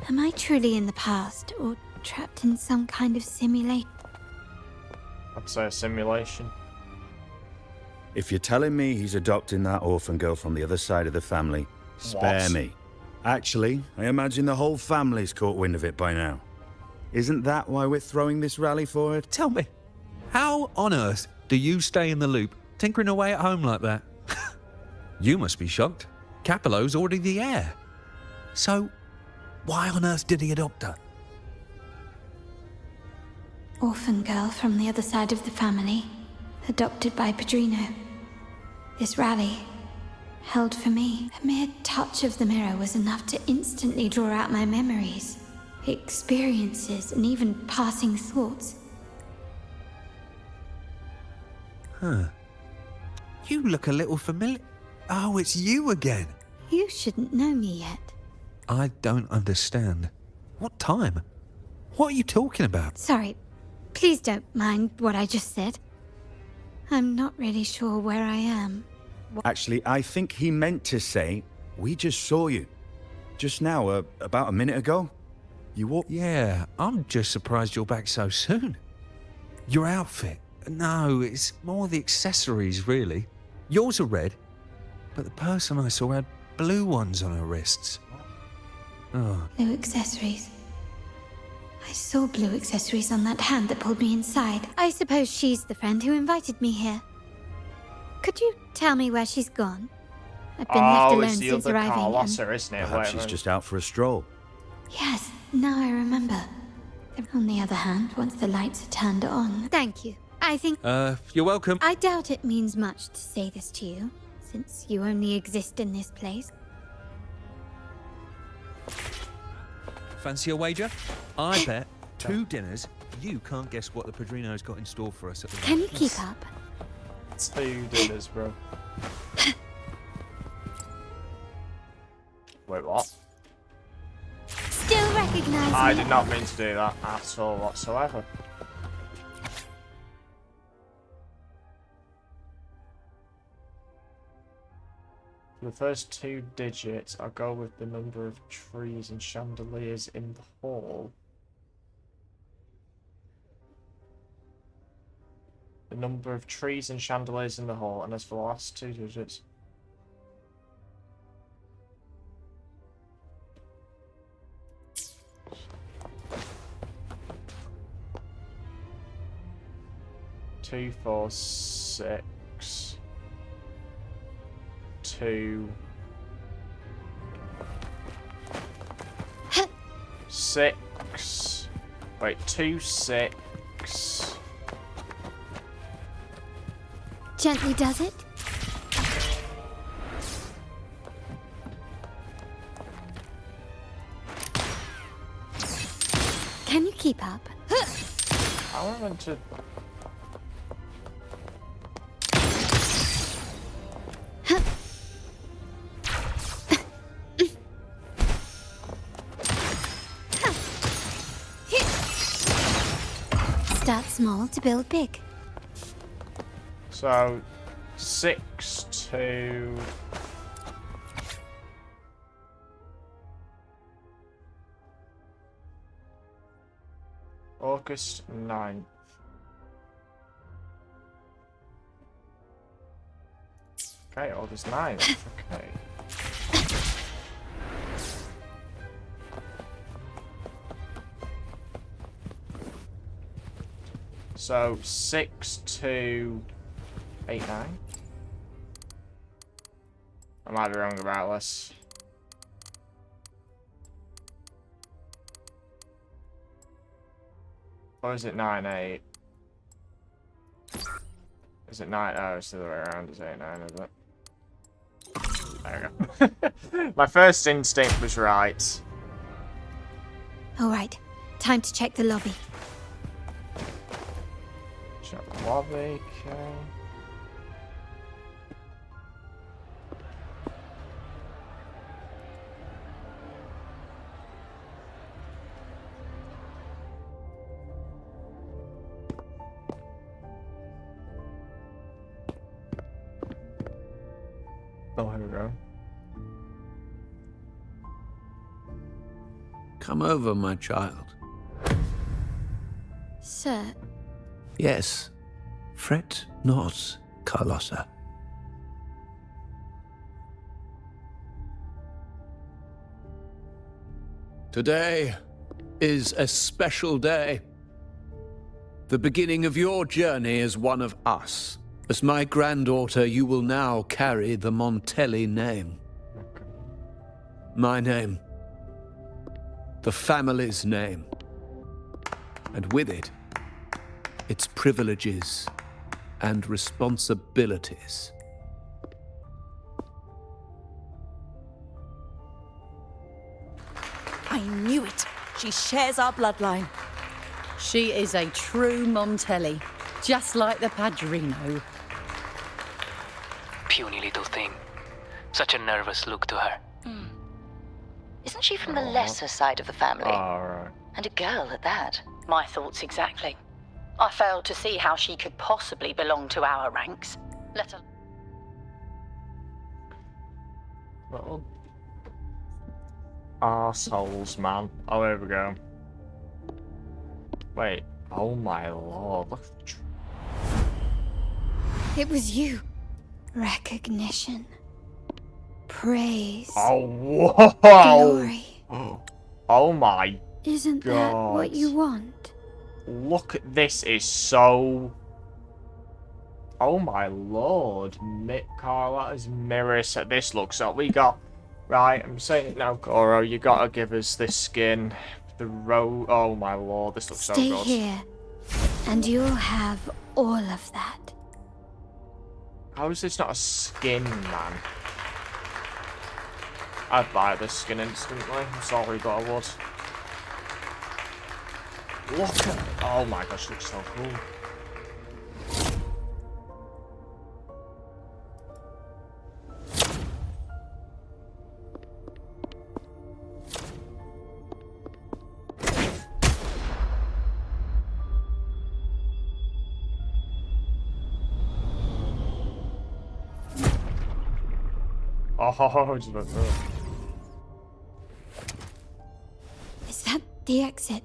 Am I truly in the past, or trapped in some kind of simulation? I'd say a simulation. If you're telling me he's adopting that orphan girl from the other side of the family, spare What? me. Actually, I imagine the whole family's caught wind of it by now. Isn't that why we're throwing this rally forward? Tell me, how on earth do you stay in the loop, tinkering away at home like that? You must be shocked. Capello's already the heir. So, why on earth did he adopt her? Orphan girl from the other side of the family, adopted by Padrino. This rally, held for me. A mere touch of the mirror was enough to instantly draw out my memories, experiences, and even passing thoughts. Huh. You look a little familiar. Oh, it's you again. You shouldn't know me yet. I don't understand. What time? What are you talking about? Sorry, please don't mind what I just said. I'm not really sure where I am. Actually, I think he meant to say, we just saw you. Just now, about a minute ago. You walked... Yeah, I'm just surprised you're back so soon. Your outfit. No, it's more the accessories, really. Yours are red, but the person I saw had blue ones on her wrists. Oh. Blue accessories. I saw blue accessories on that hand that pulled me inside. I suppose she's the friend who invited me here. Could you tell me where she's gone? I've been left alone it's the since other arriving. Carlotta, isn't it? Perhaps she's just out for a stroll. Yes, now I remember. On the other hand, once the lights are turned on... Thank you. I think... You're welcome. I doubt it means much to say this to you, since you only exist in this place. Fancy a wager? I bet 2 dinners you can't guess what the Padrino's got in store for us at the Can you keep up? 2 dinners, bro. Wait, what? Still recognize I me? did not mean to do that at all whatsoever. For the first 2 digits, I'll go with the number of trees and chandeliers in the hall. The number of trees and chandeliers in the hall, and as for the last 2 digits... Two, 4, 6, 2, 6. Wait, 2, 6. Gently does it? Can you keep up? I want to... Start small to build big. So, 6 to... August 9th. Okay, August 9th, okay. So, 6 to 8, 9. I might be wrong about this. Or is it 9, 8? Is it 9? Oh, it's the other way around. It's 8, 9, is it? There we go. My first instinct was right. All right, time to check the lobby. Check the lobby, okay. Oh, here we go. Come over, my child. Sir, Yes. Fret not, Carlotta. Today is a special day. The beginning of your journey is one of us. As my granddaughter, you will now carry the Montelli name. My name. The family's name. And with it, its privileges and responsibilities. I knew it. She shares our bloodline. She is a true Montelli, just like the Padrino. Puny little thing. Such a nervous look to her. Isn't she from the lesser side of the family? Alright. And a girl at that. My thoughts exactly. I failed to see how she could possibly belong to our ranks, let alone... Little arseholes, man. Oh, here we go. Wait. Oh my lord. Look at the it was you. Recognition. Praise. Oh, whoa! Glory. Oh my Isn't God. that what you want? Look at this is so... Oh my lord. Carlotta'S mirror set. This looks up. We got... Right, I'm saying it now, Goro. You gotta give us this skin. The oh my lord. This looks so Stay good. here, and you'll have all of that. How is this not a skin, man? I'd buy this skin instantly. I'm sorry, but I would. Look at... Oh my gosh, it looks so cool. Oh, just about to... Is that the exit?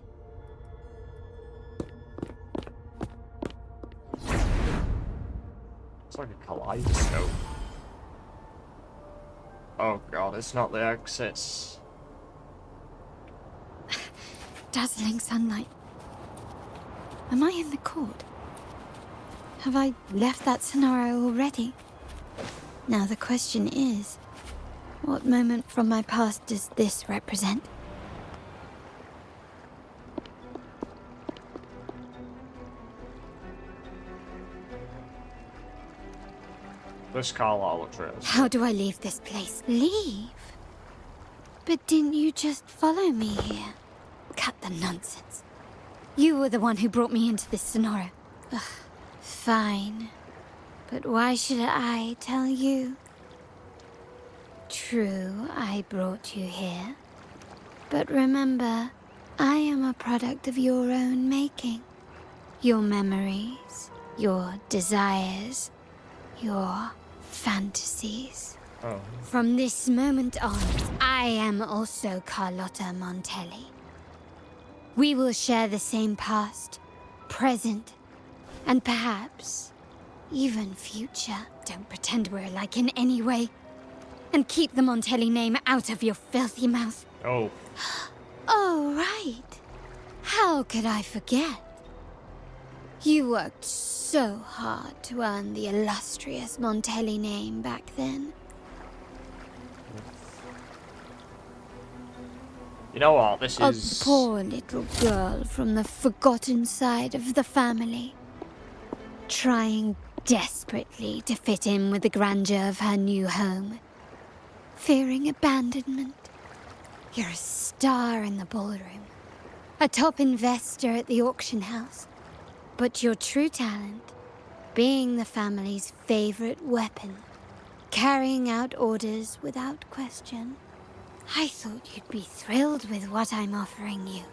It's like a kaleidoscope. Oh god, it's not the exits. Dazzling sunlight. Am I in the court? Have I left that scenario already? Now the question is, what moment from my past does this represent? This Carlotta looks real. How do I leave this place? Leave? But didn't you just follow me here? Cut the nonsense. You were the one who brought me into this scenario. Ugh, fine. But why should I tell you? True, I brought you here. But remember, I am a product of your own making. Your memories, your desires, your fantasies. Oh. From this moment on, I am also Carlotta Montelli. We will share the same past, present, and perhaps even future. Don't pretend we're alike in any way. And keep the Montelli name out of your filthy mouth. Oh. Oh, right. How could I forget? You worked so hard to earn the illustrious Montelli name back then. You know what? This A is... poor little girl from the forgotten side of the family. Trying desperately to fit in with the grandeur of her new home. Fearing abandonment. You're a star in the ballroom. A top investor at the auction house. But your true talent, being the family's favorite weapon. Carrying out orders without question. I thought you'd be thrilled with what I'm offering you.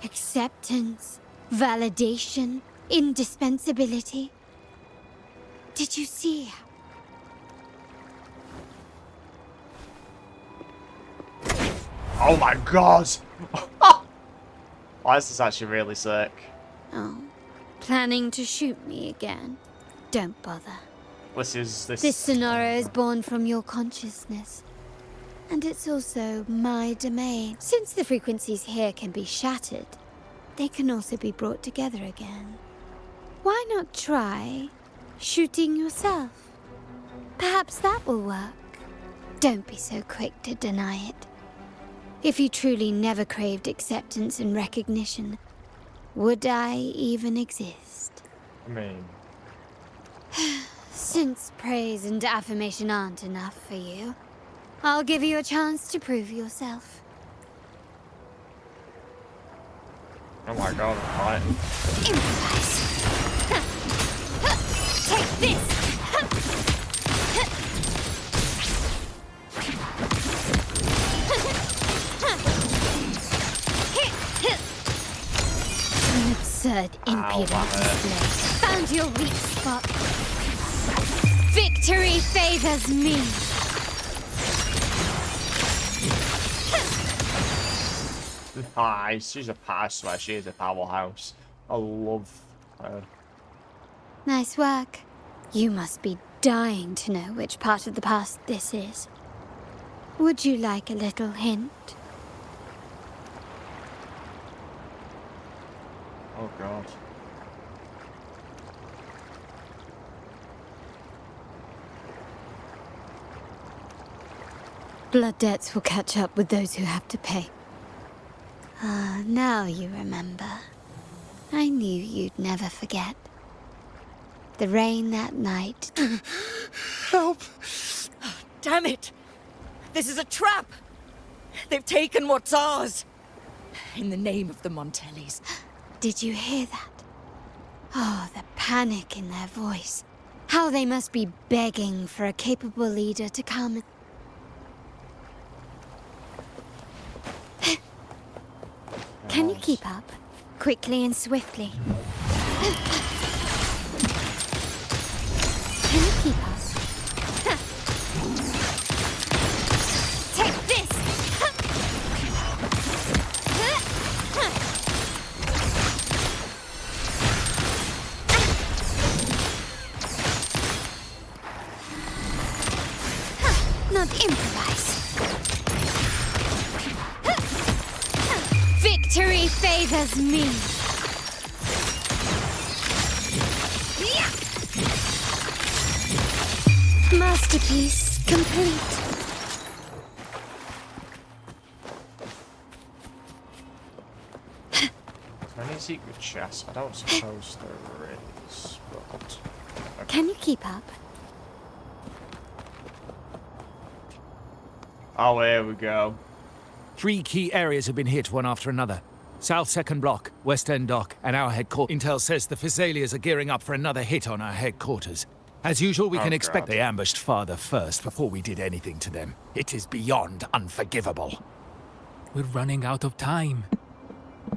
Acceptance, validation, indispensability. Did you see how... Oh my god! Why is this actually really sick? Oh, planning to shoot me again? Don't bother. This scenario is born from your consciousness. And it's also my domain. Since the frequencies here can be shattered, they can also be brought together again. Why not try shooting yourself? Perhaps that will work. Don't be so quick to deny it. If you truly never craved acceptance and recognition, would I even exist? I mean... Since praise and affirmation aren't enough for you, I'll give you a chance to prove yourself. Oh my god, right. Improvise. Take this! An absurd, impudent display. Found your weak spot. Victory favors me. Nice, she's a powerhouse. She is a powerhouse. I love her. Nice work. You must be dying to know which part of the past this is. Would you like a little hint? Oh god. Blood debts will catch up with those who have to pay. Ah, now you remember. I knew you'd never forget. The rain that night. Help! Damn it! This is a trap! They've taken what's ours! In the name of the Montellis. Did you hear that? Oh, the panic in their voice. How they must be begging for a capable leader to come. Can you keep up? Quickly and swiftly. Can you keep up? Take this! Not improvise. Victory favors me. Masterpiece complete. Any secret chests? I don't suppose there is, but... Okay. Can you keep up? Oh, here we go. 3 key areas have been hit one after another. South 2nd Block, West End Dock, and our headquarters. Intel says the Physaelians are gearing up for another hit on our headquarters. As usual, we can expect they ambushed Father first before we did anything to them. It is beyond unforgivable. We're running out of time.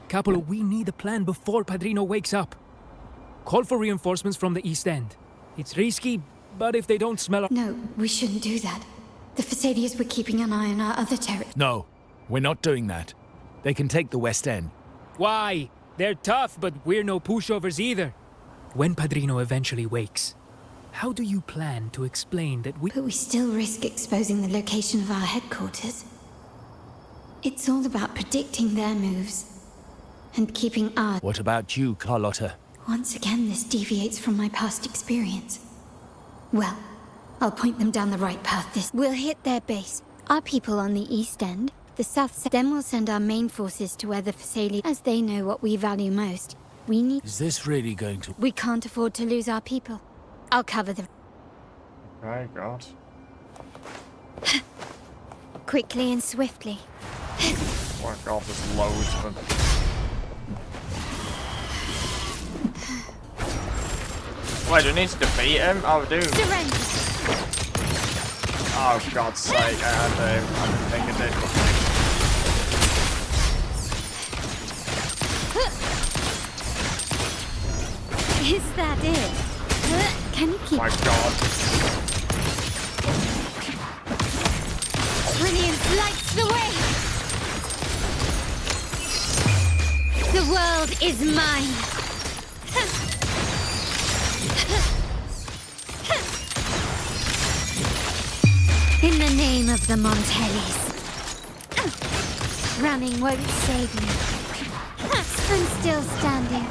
Capola, we need a plan before Padrino wakes up. Call for reinforcements from the East End. It's risky, but if they don't smell... No, we shouldn't do that. The Physaelians were keeping an eye on our other territory. No, we're not doing that. They can take the West End. Why? They're tough, but we're no pushovers either. When Padrino eventually wakes, how do you plan to explain that we... But we still risk exposing the location of our headquarters. It's all about predicting their moves and keeping our... What about you, Carlotta? Once again, this deviates from my past experience. Well, I'll point them down the right path. We'll hit their base. Our people on the East End, the South... Then we'll send our main forces to where the Physaelians... As they know what we value most. We need... Is this really going to... We can't afford to lose our people. I'll cover the... My god. Quickly and swiftly. Oh my god, there's loads of them. Wait, do I need to defeat him? Oh, dude. Surrender. Oh, God's sake, I didn't think I did. Is that it? Can you keep... My god. Brilliance lights the way! world is mine! In the name of the Montellis. Running won't save me. I'm still standing.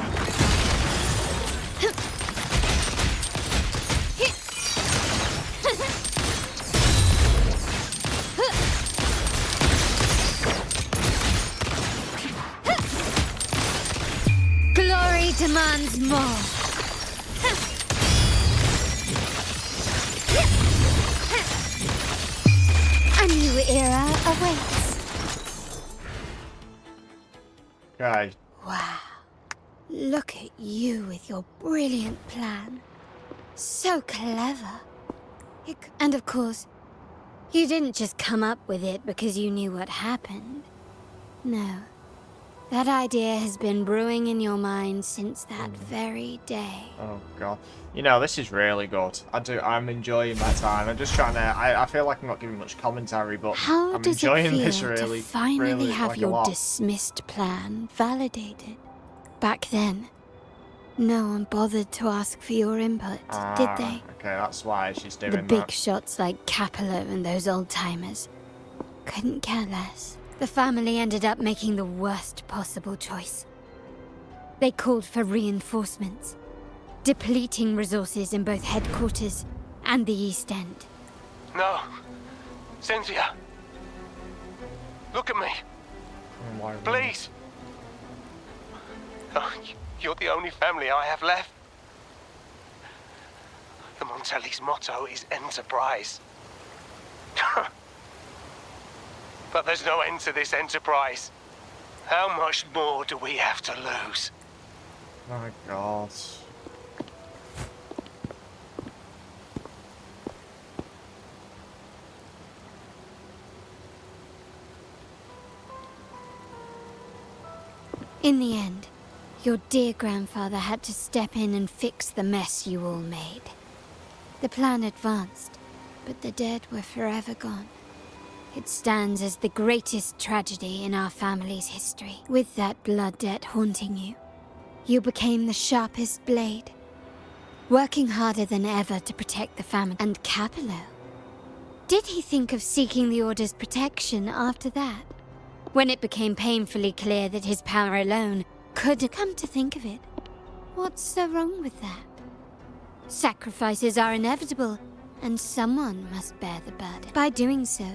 Glory demands more. A new era awaits. Okay. Wow. Look at you with your brilliant plan. So clever. And of course, you didn't just come up with it because you knew what happened. No. That idea has been brewing in your mind since that very day. Oh god. You know, this is really good. I'm enjoying my time. I'm just trying to I feel like I'm not giving much commentary, but How I'm does it enjoying feel this really, to finally really have like a your lot. dismissed plan validated? Back then, no one bothered to ask for your input, did they? Okay, that's why she's doing The that. big shots like Capello and those old-timers couldn't care less. The family ended up making the worst possible choice. They called for reinforcements, depleting resources in both headquarters and the East End. No. Cynthia. Look at me. Please. Oh, you're the only family I have left. The Montelli's motto is enterprise. But there's no end to this enterprise. How much more do we have to lose? My god. In the end, your dear grandfather had to step in and fix the mess you all made. The plan advanced, but the dead were forever gone. It stands as the greatest tragedy in our family's history. With that blood debt haunting you, you became the sharpest blade, working harder than ever to protect the family. And Capello? Did he think of seeking the Order's protection after that? When it became painfully clear that his power alone could come to think of it, what's so wrong with that? Sacrifices are inevitable, and someone must bear the burden. By doing so,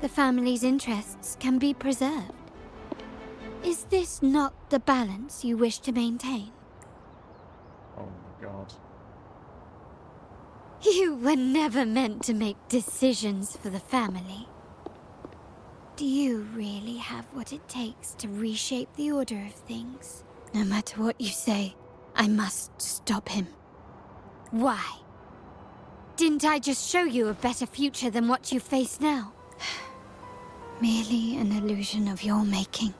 the family's interests can be preserved. Is this not the balance you wish to maintain? Oh my god. You were never meant to make decisions for the family. Do you really have what it takes to reshape the order of things? No matter what you say, I must stop him. Why? Didn't I just show you a better future than what you face now? Merely an illusion of your making.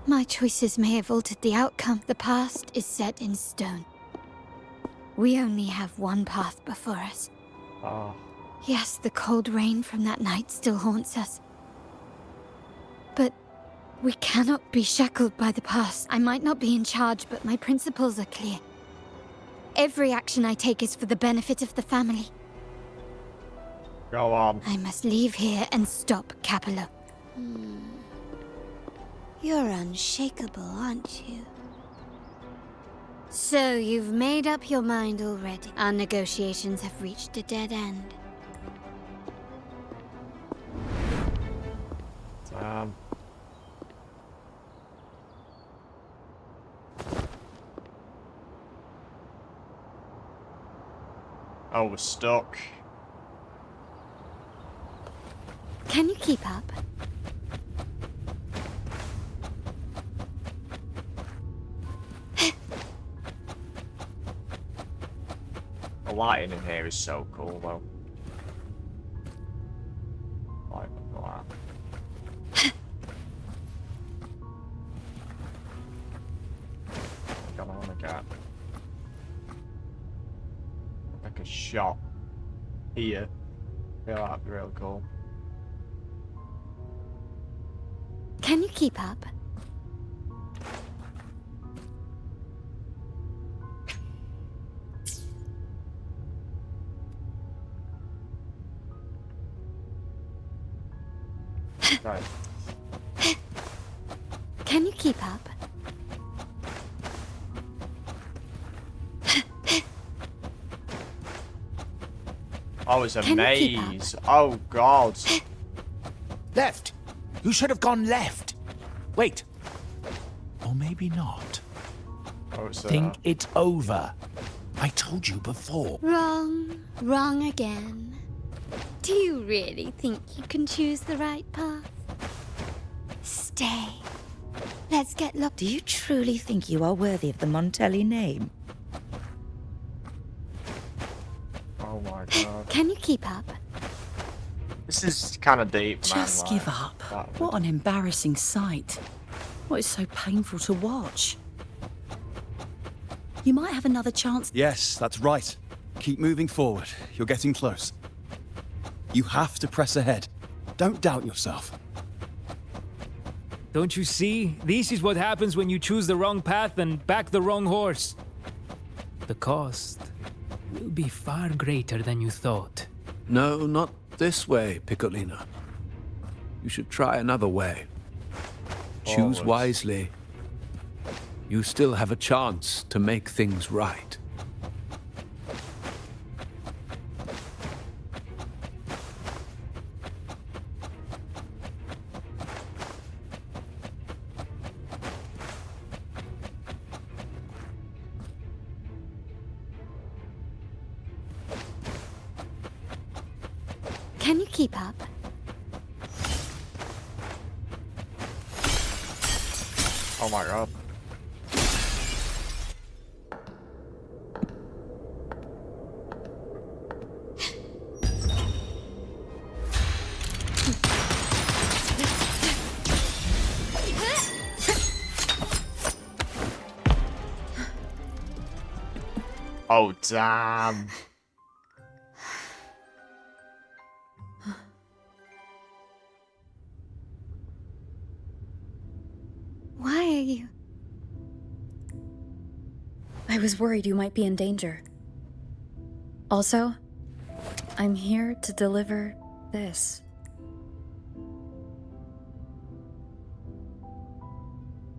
My choices may have altered the outcome. The past is set in stone. We only have one path before us. Oh. Yes, the cold rain from that night still haunts us. But we cannot be shackled by the past. I might not be in charge, but my principles are clear. Every action I take is for the benefit of the family. Go on. I must leave here and stop Capello. You're unshakable, aren't you? So you've made up your mind already. Our negotiations have reached a dead end. Damn. Oh, we're stuck. Can you keep up? The lighting in here is so cool, though. Like that. Come on, again. Like a shot here. I feel that'd be real cool. Can you keep up? Right. Can you keep up? Oh, it's a Can you keep up? maze. Oh, God. Left! You should have gone left! Wait. Or maybe not. Oh, it's Think it over. I told you before. Wrong. Wrong again. Do you really think you can choose the right path? Stay. Let's get locked. Do you truly think you are worthy of the Montelli name? Oh my God. Can you keep up? This is kind of deep, man. Just like, give up. that What an embarrassing sight. What is so painful to watch? You might have another chance. Yes, that's right. Keep moving forward. You're getting close. You have to press ahead. Don't doubt yourself. Don't you see? This is what happens when you choose the wrong path and back the wrong horse. The cost will be far greater than you thought. No, not this way, Piccolino. You should try another way. Choose Always. wisely. You still have a chance to make things right. Can you keep up? Oh my God. Oh, damn. Why are you? I was worried you might be in danger. Also, I'm here to deliver this.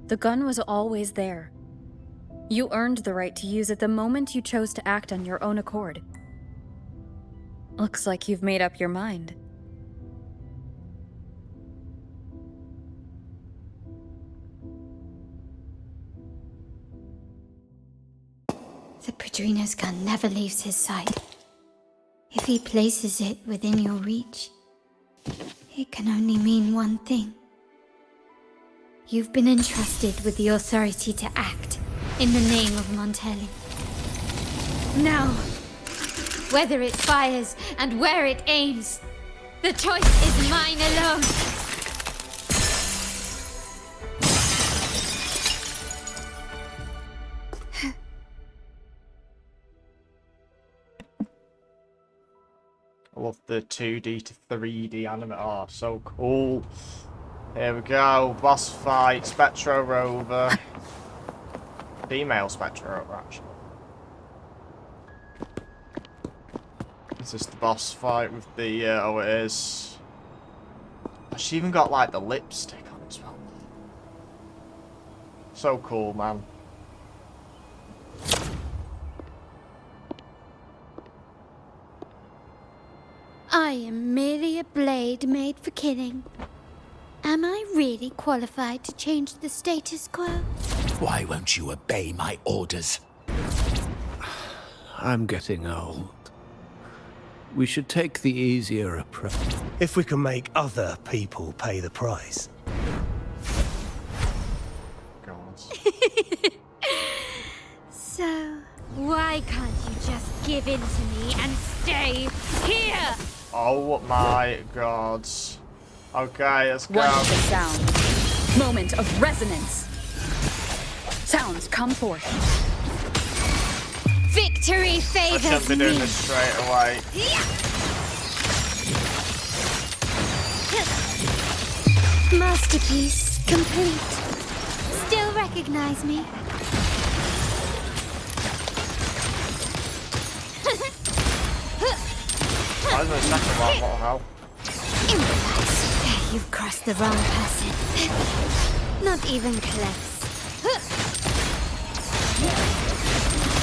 The gun was always there. You earned the right to use it the moment you chose to act on your own accord. Looks like you've made up your mind. The Padrino's gun never leaves his side. If he places it within your reach, it can only mean one thing. You've been entrusted with the authority to act in the name of Montelli. Now, whether it fires and where it aims, the choice is mine alone. I love the 2D to 3D anime. Oh, so cool. Here we go. Boss fight. Spectro Rover. Female Spectro Rover, actually. Is this the boss fight with the... oh, it is. She even got, like, the lipstick on as well. So cool, man. I am merely a blade made for killing. Am I really qualified to change the status quo? Why won't you obey my orders? I'm getting old. We should take the easier approach. If we can make other people pay the price. God. So, why can't you just give in to me and stay here? Oh my God. Okay, let's go. Wonderful sound. Moment of resonance. Sounds come forth. Victory I favors shouldn't be me. doing this straight away. Masterpiece complete. Still recognize me? Why is my second one? What the hell? There You've crossed the wrong person. Not even close.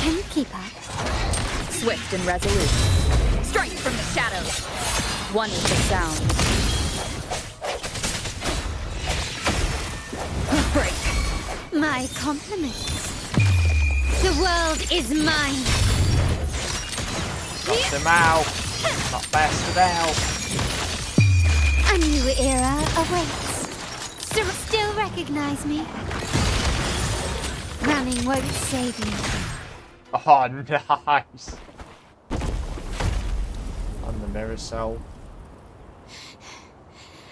Can you keep up? Swift and resolute. Strike from the shadows. One is the sound. Break. My compliments. The world is mine. Got him out. Not best without. A new era awaits. Still recognize me? Running won't save you. Oh, nice. On the mirror cell.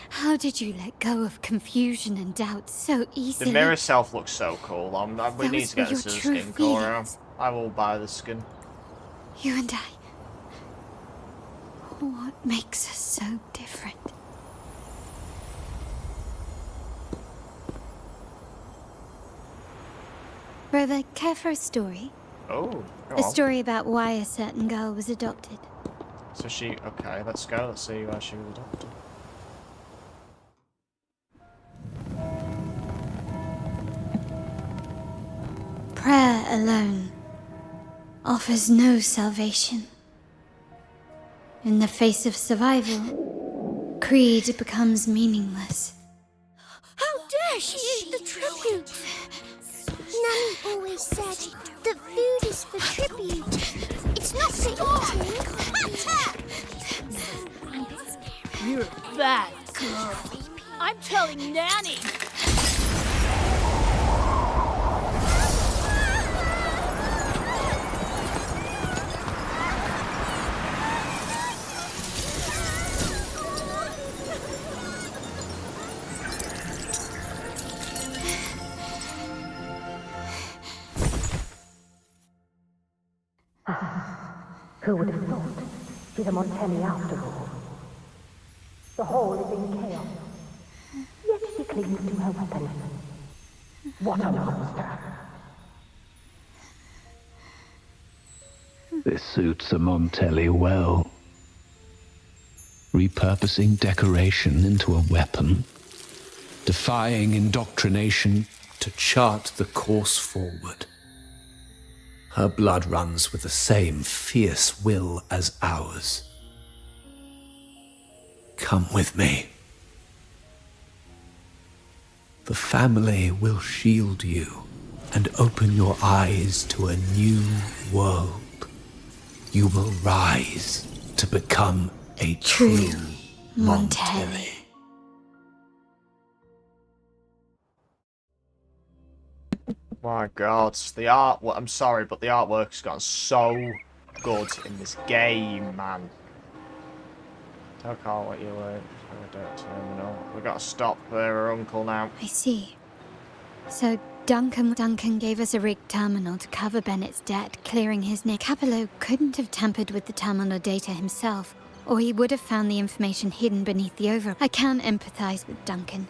How did you let go of confusion and doubt so easily? The mirror self looks so cool. We need to get this as a true skin core. feelings. I will buy the skin. You and I. What makes us so different? Rover, care for a story? Oh, go A on. story about why a certain girl was adopted. So she, okay, let's go. Let's see why she was adopted. Prayer alone offers no salvation. In the face of survival, creed becomes meaningless. How dare she eat the tribute? Nanny always said that food is for tribute. It's not for eating. You're a bad girl. I'm telling Nanny. Who would have thought? She's a Montelli after all. The hall is in chaos. Yet she clings to her weapon. What a monster! This suits a Montelli well. Repurposing decoration into a weapon. Defying indoctrination to chart the course forward. Her blood runs with the same fierce will as ours. Come with me. The family will shield you and open your eyes to a new world. You will rise to become a true Montelli. My God, the art. Well, I'm sorry, but the artwork's gotten so good in this game, man. Tell Carl what you were. We gotta stop her uncle now. I see. So Duncan gave us a rigged terminal to cover Bennett's debt, clearing his name. Capello couldn't have tampered with the terminal data himself, or he would have found the information hidden beneath the over. I can empathize with Duncan.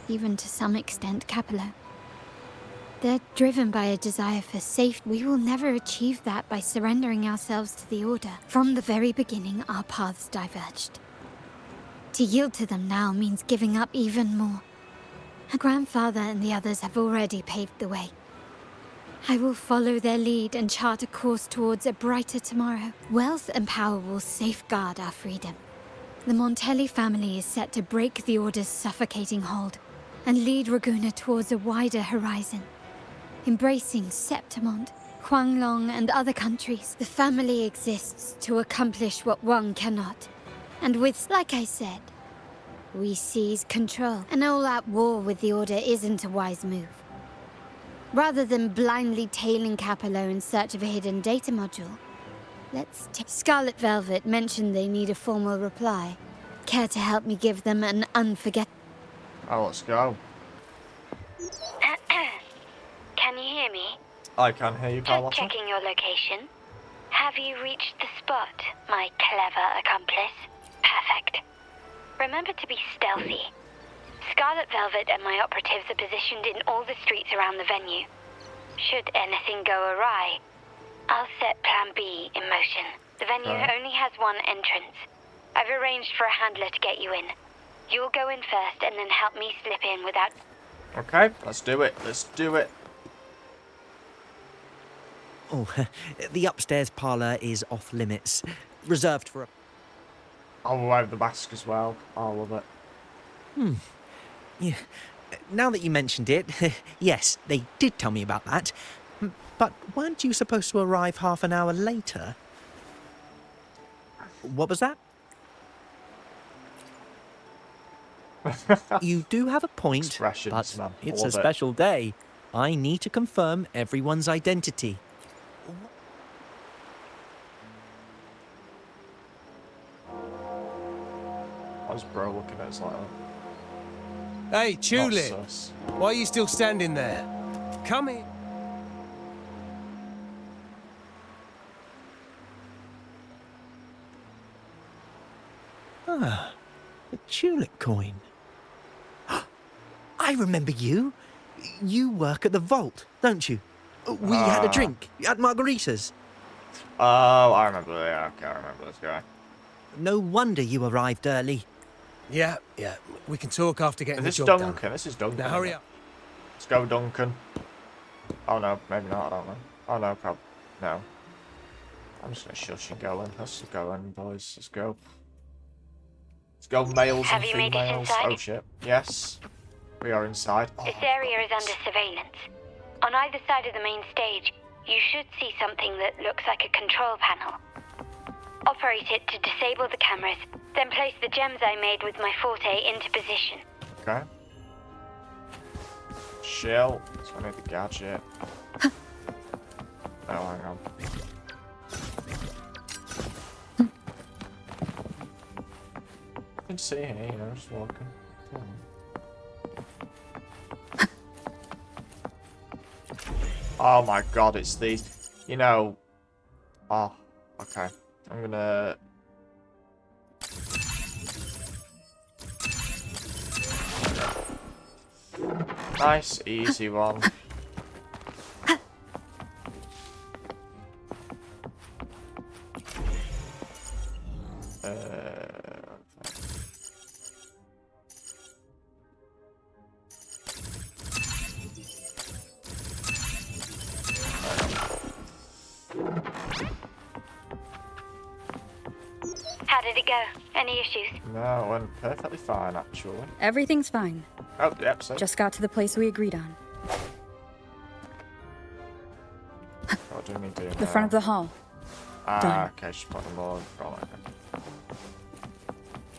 Even to some extent, Capello. They're driven by a desire for safety. We will never achieve that by surrendering ourselves to the Order. From the very beginning, our paths diverged. To yield to them now means giving up even more. Her grandfather and the others have already paved the way. I will follow their lead and chart a course towards a brighter tomorrow. Wealth and power will safeguard our freedom. The Montelli family is set to break the Order's suffocating hold and lead Ragunna towards a wider horizon. Embracing Septimont, Huanglong, and other countries, the family exists to accomplish what one cannot. And with, like I said, we seize control. An all-out war with the Order isn't a wise move. Rather than blindly tailing Capello in search of a hidden data module, let's take... Scarlet Velvet mentioned they need a formal reply. Care to help me give them an unforgettable... Oh, let's go. Can you hear me? I can hear you, Just Carlotta. checking your location. Have you reached the spot, my clever accomplice? Perfect. Remember to be stealthy. Scarlet Velvet and my operatives are positioned in all the streets around the venue. Should anything go awry, I'll set Plan B in motion. The venue only has one entrance. I've arranged for a handler to get you in. You'll go in first and then help me slip in without... Okay, let's do it. Let's do it. Oh, the upstairs parlour is off limits. Reserved for a... I'll wear the mask as well. I love it. Yeah. Now that you mentioned it, yes, they did tell me about that. But weren't you supposed to arrive half an hour later? What was that? You do have a point, Expressions, but man. it's a Love it. special day. I need to confirm everyone's identity. How's bro looking at us like that? Hey, Tulip! Not sus. Why are you still standing there? Come in. Ah, a tulip coin. I remember you. You work at the vault, don't you? We had a drink at Margarita's. Oh, I remember. Yeah, okay, I remember this guy. No wonder you arrived early. Yeah. We can talk after getting Is this the job Duncan? done. This is Duncan. Now hurry up. Let's go, Duncan. Oh no, maybe not. I don't know. Oh no, probably no. I'm just gonna shush and go in. Let's go in, boys. Let's go. Let's go, males Have and you made it females. inside? Oh shit. Yes, we are inside. Oh, This area is under surveillance. On either side of the main stage, you should see something that looks like a control panel. Operate it to disable the cameras, then place the gems I made with my forte into position. okay. Chill. So I need the gadget. Oh, hang on. I can see here, you know, just walking. Oh my god, it's these. You know. Oh, okay. I'm gonna. Nice, easy one. How did it go? Any issues? No, it went perfectly fine, actually. Everything's fine. Oh, yep, so. Just got to the place we agreed on. What do we need to do The front of the hall. Ah, Done. okay, she's put them all in front.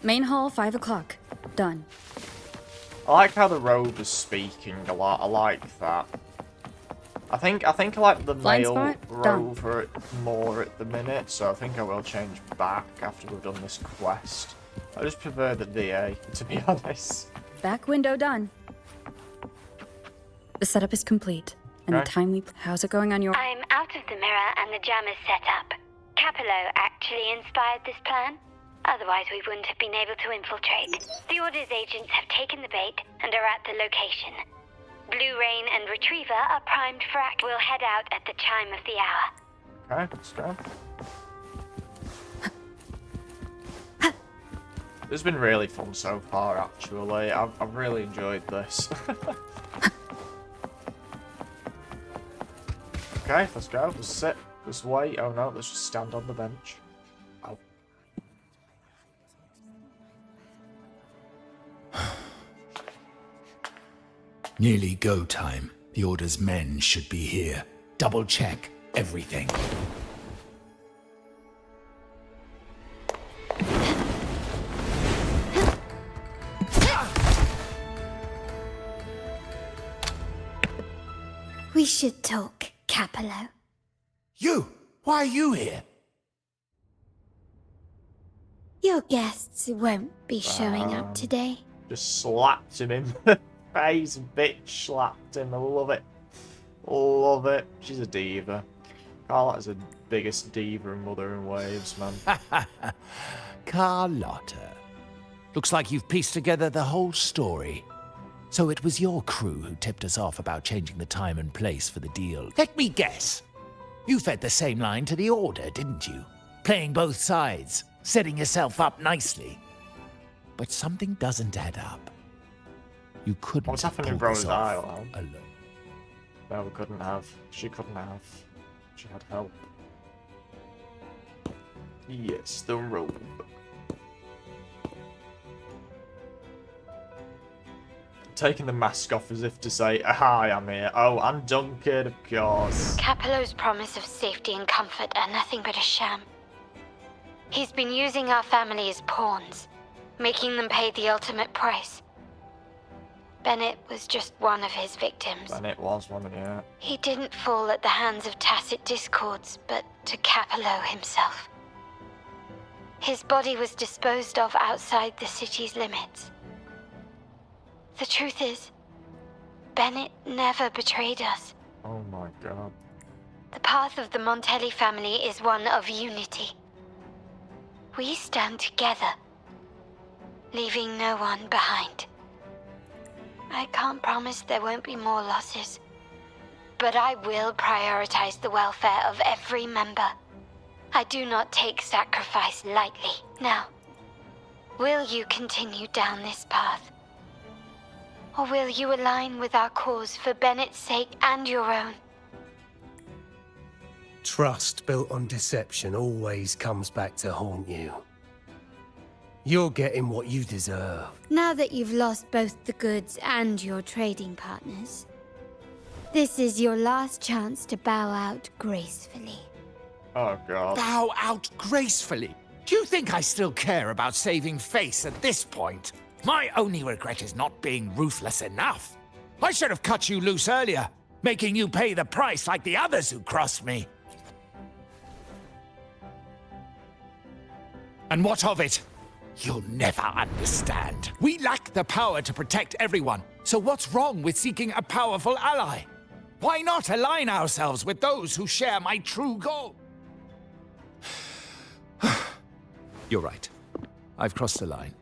Main hall, 5 o'clock. Done. I like how the Rover's speaking a lot. I like that. I think I like the Blind male spot? Done. Rover more at the minute, so I think I will change back after we've done this quest. I just prefer the VA, to be honest. Back window done. The setup is complete. And Okay. the time we... How's it going on your... I'm out of the mirror and the jam is set up. Capello actually inspired this plan. Otherwise, we wouldn't have been able to infiltrate. The Order's agents have taken the bait and are at the location. Blue Rain and Retriever are primed for act. We'll head out at the chime of the hour. Okay, let's go. This has been really fun so far, actually. I've really enjoyed this. Okay, let's go. Let's sit. Let's wait. Oh no, let's just stand on the bench. Oh. Nearly go time. The Order's men should be here. Double check everything. We should talk, Capello. You! Why are you here? Your guests won't be showing up today. Just slapped him in the face. Bitch slapped him. I love it. Love it. She's a diva. Carlotta's the biggest diva in Wuthering Waves, man. Carlotta. Looks like you've pieced together the whole story. So it was your crew who tipped us off about changing the time and place for the deal. Let me guess. You fed the same line to the Order, didn't you? Playing both sides, setting yourself up nicely. but something doesn't add up. You couldn't What's happening in pull this Rose off Isle? alone. No, we couldn't have. She couldn't have. She had help. Yes, the robe. Taking the mask off as if to say, hi, I'm here. Oh, and Duncan, of course. Capello's promise of safety and comfort are nothing but a sham. He's been using our family as pawns, making them pay the ultimate price. Bennett was just one of his victims. Bennett was one of you. He didn't fall at the hands of tacit discords, but to Capello himself. His body was disposed of outside the city's limits. The truth is, Bennett never betrayed us. Oh my god. The path of the Montelli family is one of unity. We stand together, leaving no one behind. I can't promise there won't be more losses, but I will prioritize the welfare of every member. I do not take sacrifice lightly. Now, will you continue down this path? Or will you align with our cause for Bennett's sake and your own? Trust built on deception always comes back to haunt you. You're getting what you deserve. Now that you've lost both the goods and your trading partners, this is your last chance to bow out gracefully. Oh god. Bow out gracefully? Do you think I still care about saving face at this point? My only regret is not being ruthless enough. I should have cut you loose earlier, making you pay the price like the others who crossed me. And what of it? You'll never understand. We lack the power to protect everyone, so what's wrong with seeking a powerful ally? Why not align ourselves with those who share my true goal? You're right. I've crossed the line.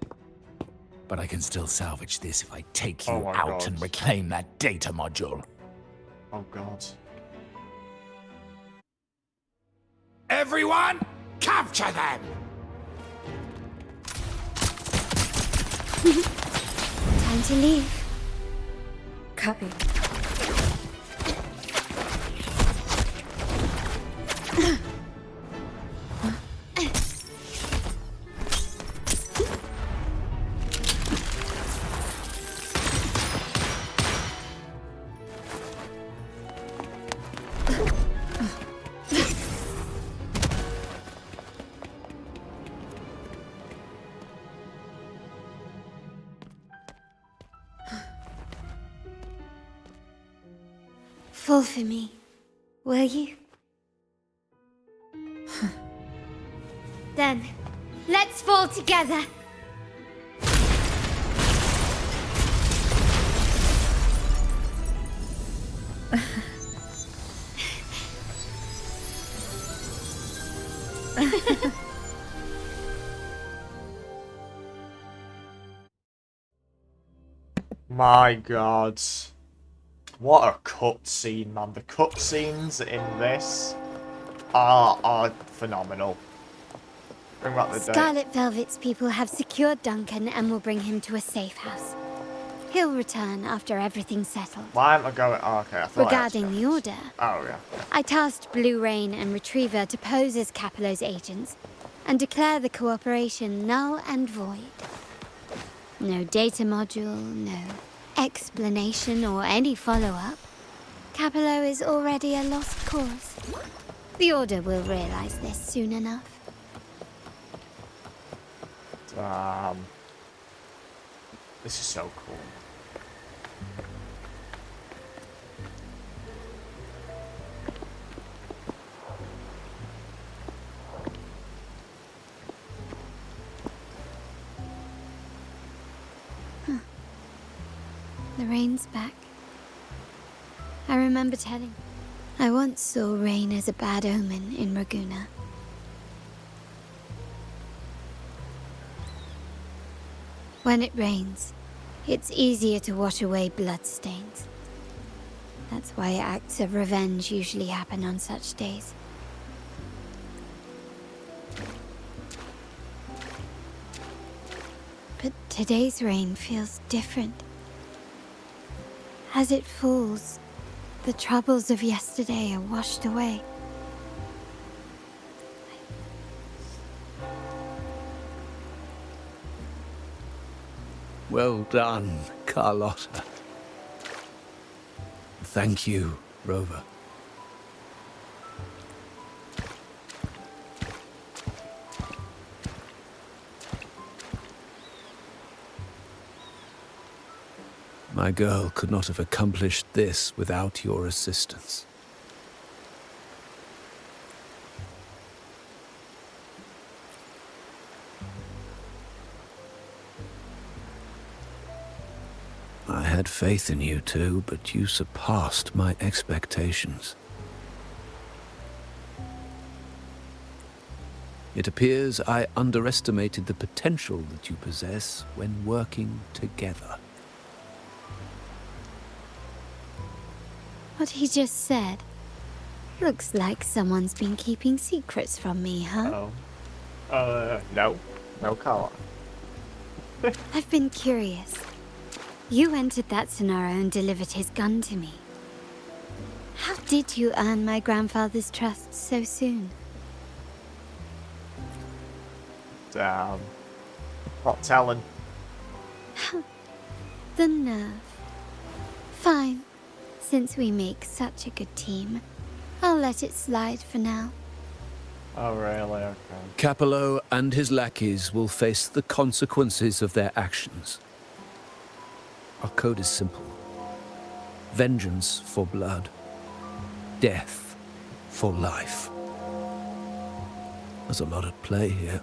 But I can still salvage this if I take you out God. and reclaim that data module. Oh god. Everyone, capture them! Time to leave. Copy. Fall for me, will you? Then, let's fall together. My god. What a cutscene, man. The cutscenes in this are phenomenal. Bring back the day. Scarlet Velvet's people have secured Duncan and will bring him to a safe house. He'll return after everything's settled. Why am I going? Oh, okay, I thought Regarding the order, Oh, yeah. I tasked Blue Rain and Retriever to pose as Capello's agents and declare the cooperation null and void. No data module, no explanation or any follow-up. Capello is already a lost cause. The Order will realize this soon enough. This is so cool. The rain's back. I remember telling. I once saw rain as a bad omen in Raguna. When it rains, it's easier to wash away bloodstains. That's why acts of revenge usually happen on such days. But today's rain feels different. As it falls, the troubles of yesterday are washed away. Well done, Carlotta. Thank you, Rover. My girl could not have accomplished this without your assistance. I had faith in you too, but you surpassed my expectations. It appears I underestimated the potential that you possess when working together. What he just said. Looks like someone's been keeping secrets from me, huh? No. No, Carlotta. I've been curious. You entered that scenario and delivered his gun to me. How did you earn my grandfather's trust so soon? Damn. Not telling. The nerve. Fine. Since we make such a good team, I'll let it slide for now. Oh, really? Okay. Capello and his lackeys will face the consequences of their actions. Our code is simple. Vengeance for blood. Death for life. There's a lot at play here.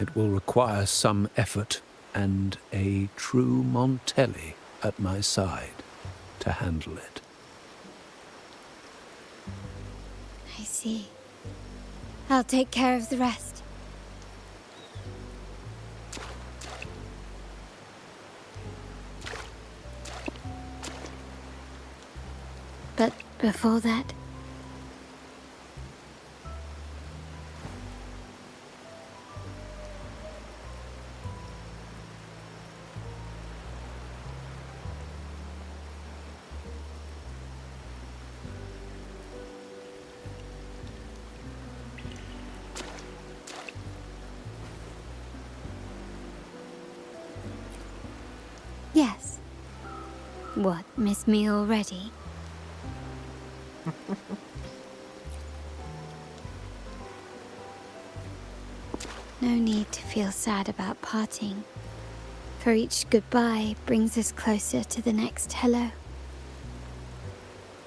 It will require some effort and a true Montelli at my side to handle it. I see. I'll take care of the rest. But before that... Yes. What, miss me already? No need to feel sad about parting, for each goodbye brings us closer to the next hello.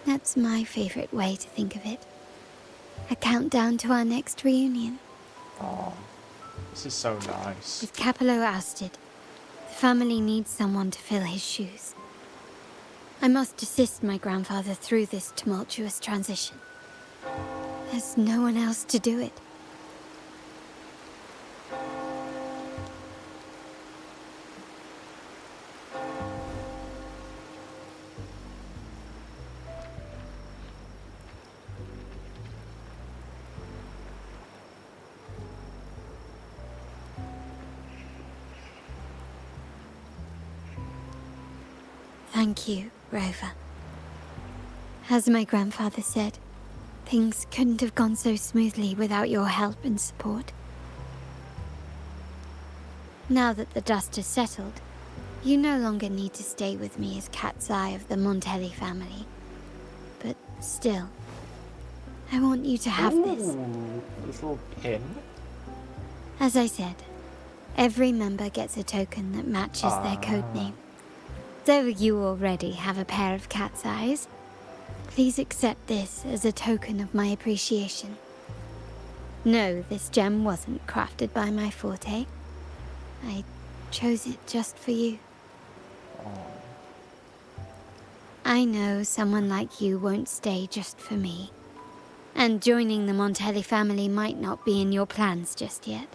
That's my favorite way to think of it. A countdown to our next reunion. Oh, this is so nice. With Capello ousted, the family needs someone to fill his shoes. I must assist my grandfather through this tumultuous transition. There's no one else to do it. Thank you, Rover. As my grandfather said, things couldn't have gone so smoothly without your help and support. Now that the dust has settled, you no longer need to stay with me as cat's eye of the Montelli family. But still, I want you to have this. This little pin. As I said, every member gets a token that matches their code name. Though you already have a pair of cat's eyes, please accept this as a token of my appreciation. No, this gem wasn't crafted by my forte. I chose it just for you. I know someone like you won't stay just for me, and joining the Montelli family might not be in your plans just yet.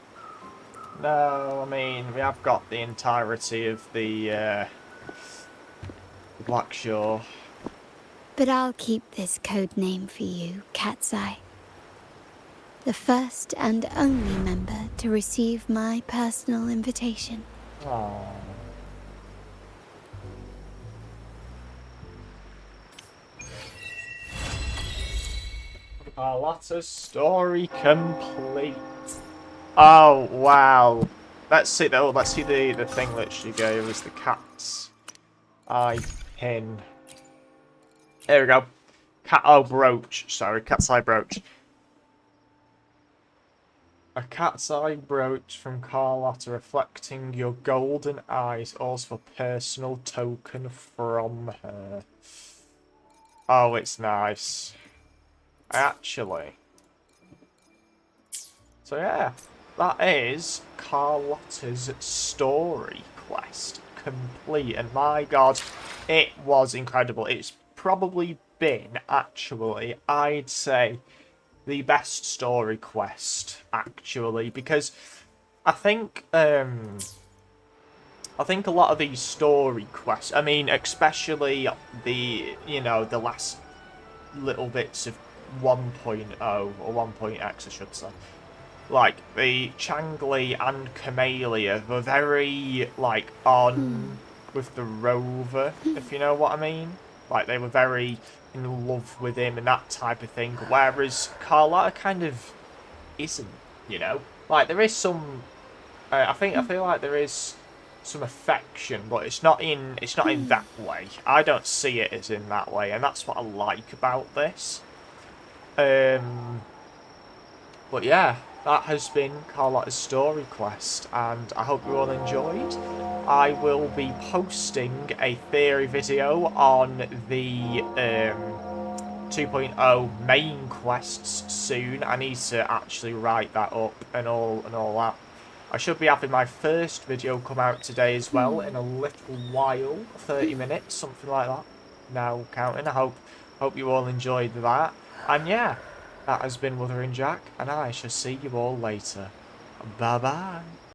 No, I mean, we have got the entirety of the Blackshore. But I'll keep this code name for you, Cat's Eye. The first and only member to receive my personal invitation. Aww. Carlotta'S story complete. Oh wow. Let's see though. Let's see the thing that she gave us, the cat's eye pin. There we go. Brooch. Sorry, cat's eye brooch. A cat's eye brooch from Carlotta reflecting your golden eyes, also a personal token from her. Oh, it's nice. Actually. So yeah, that is Carlotta'S story quest complete. And my god, it was incredible. It's probably been, actually, I'd say, the best story quest, actually, because I think a lot of these story quests, I mean, especially the, the last little bits of 1.0 or 1.x, I should say. Like, the Changli and Camellia were very, like, on with the Rover, if you know what I mean. Like, they were very in love with him and that type of thing, whereas Carlotta kind of isn't, Like, there is some... I feel like there is some affection, but it's not in that way. I don't see it as in that way, and that's what I like about this. But yeah, that has been Carlotta'S story quest, and I hope you all enjoyed. I will be posting a theory video on the 2.0 main quests soon. I need to actually write that up and all that. I should be having my first video come out today as well in a little while, 30 minutes, something like that. Now counting. I hope you all enjoyed that. And yeah, that has been Wuthering Jack, and I shall see you all later. Bye bye.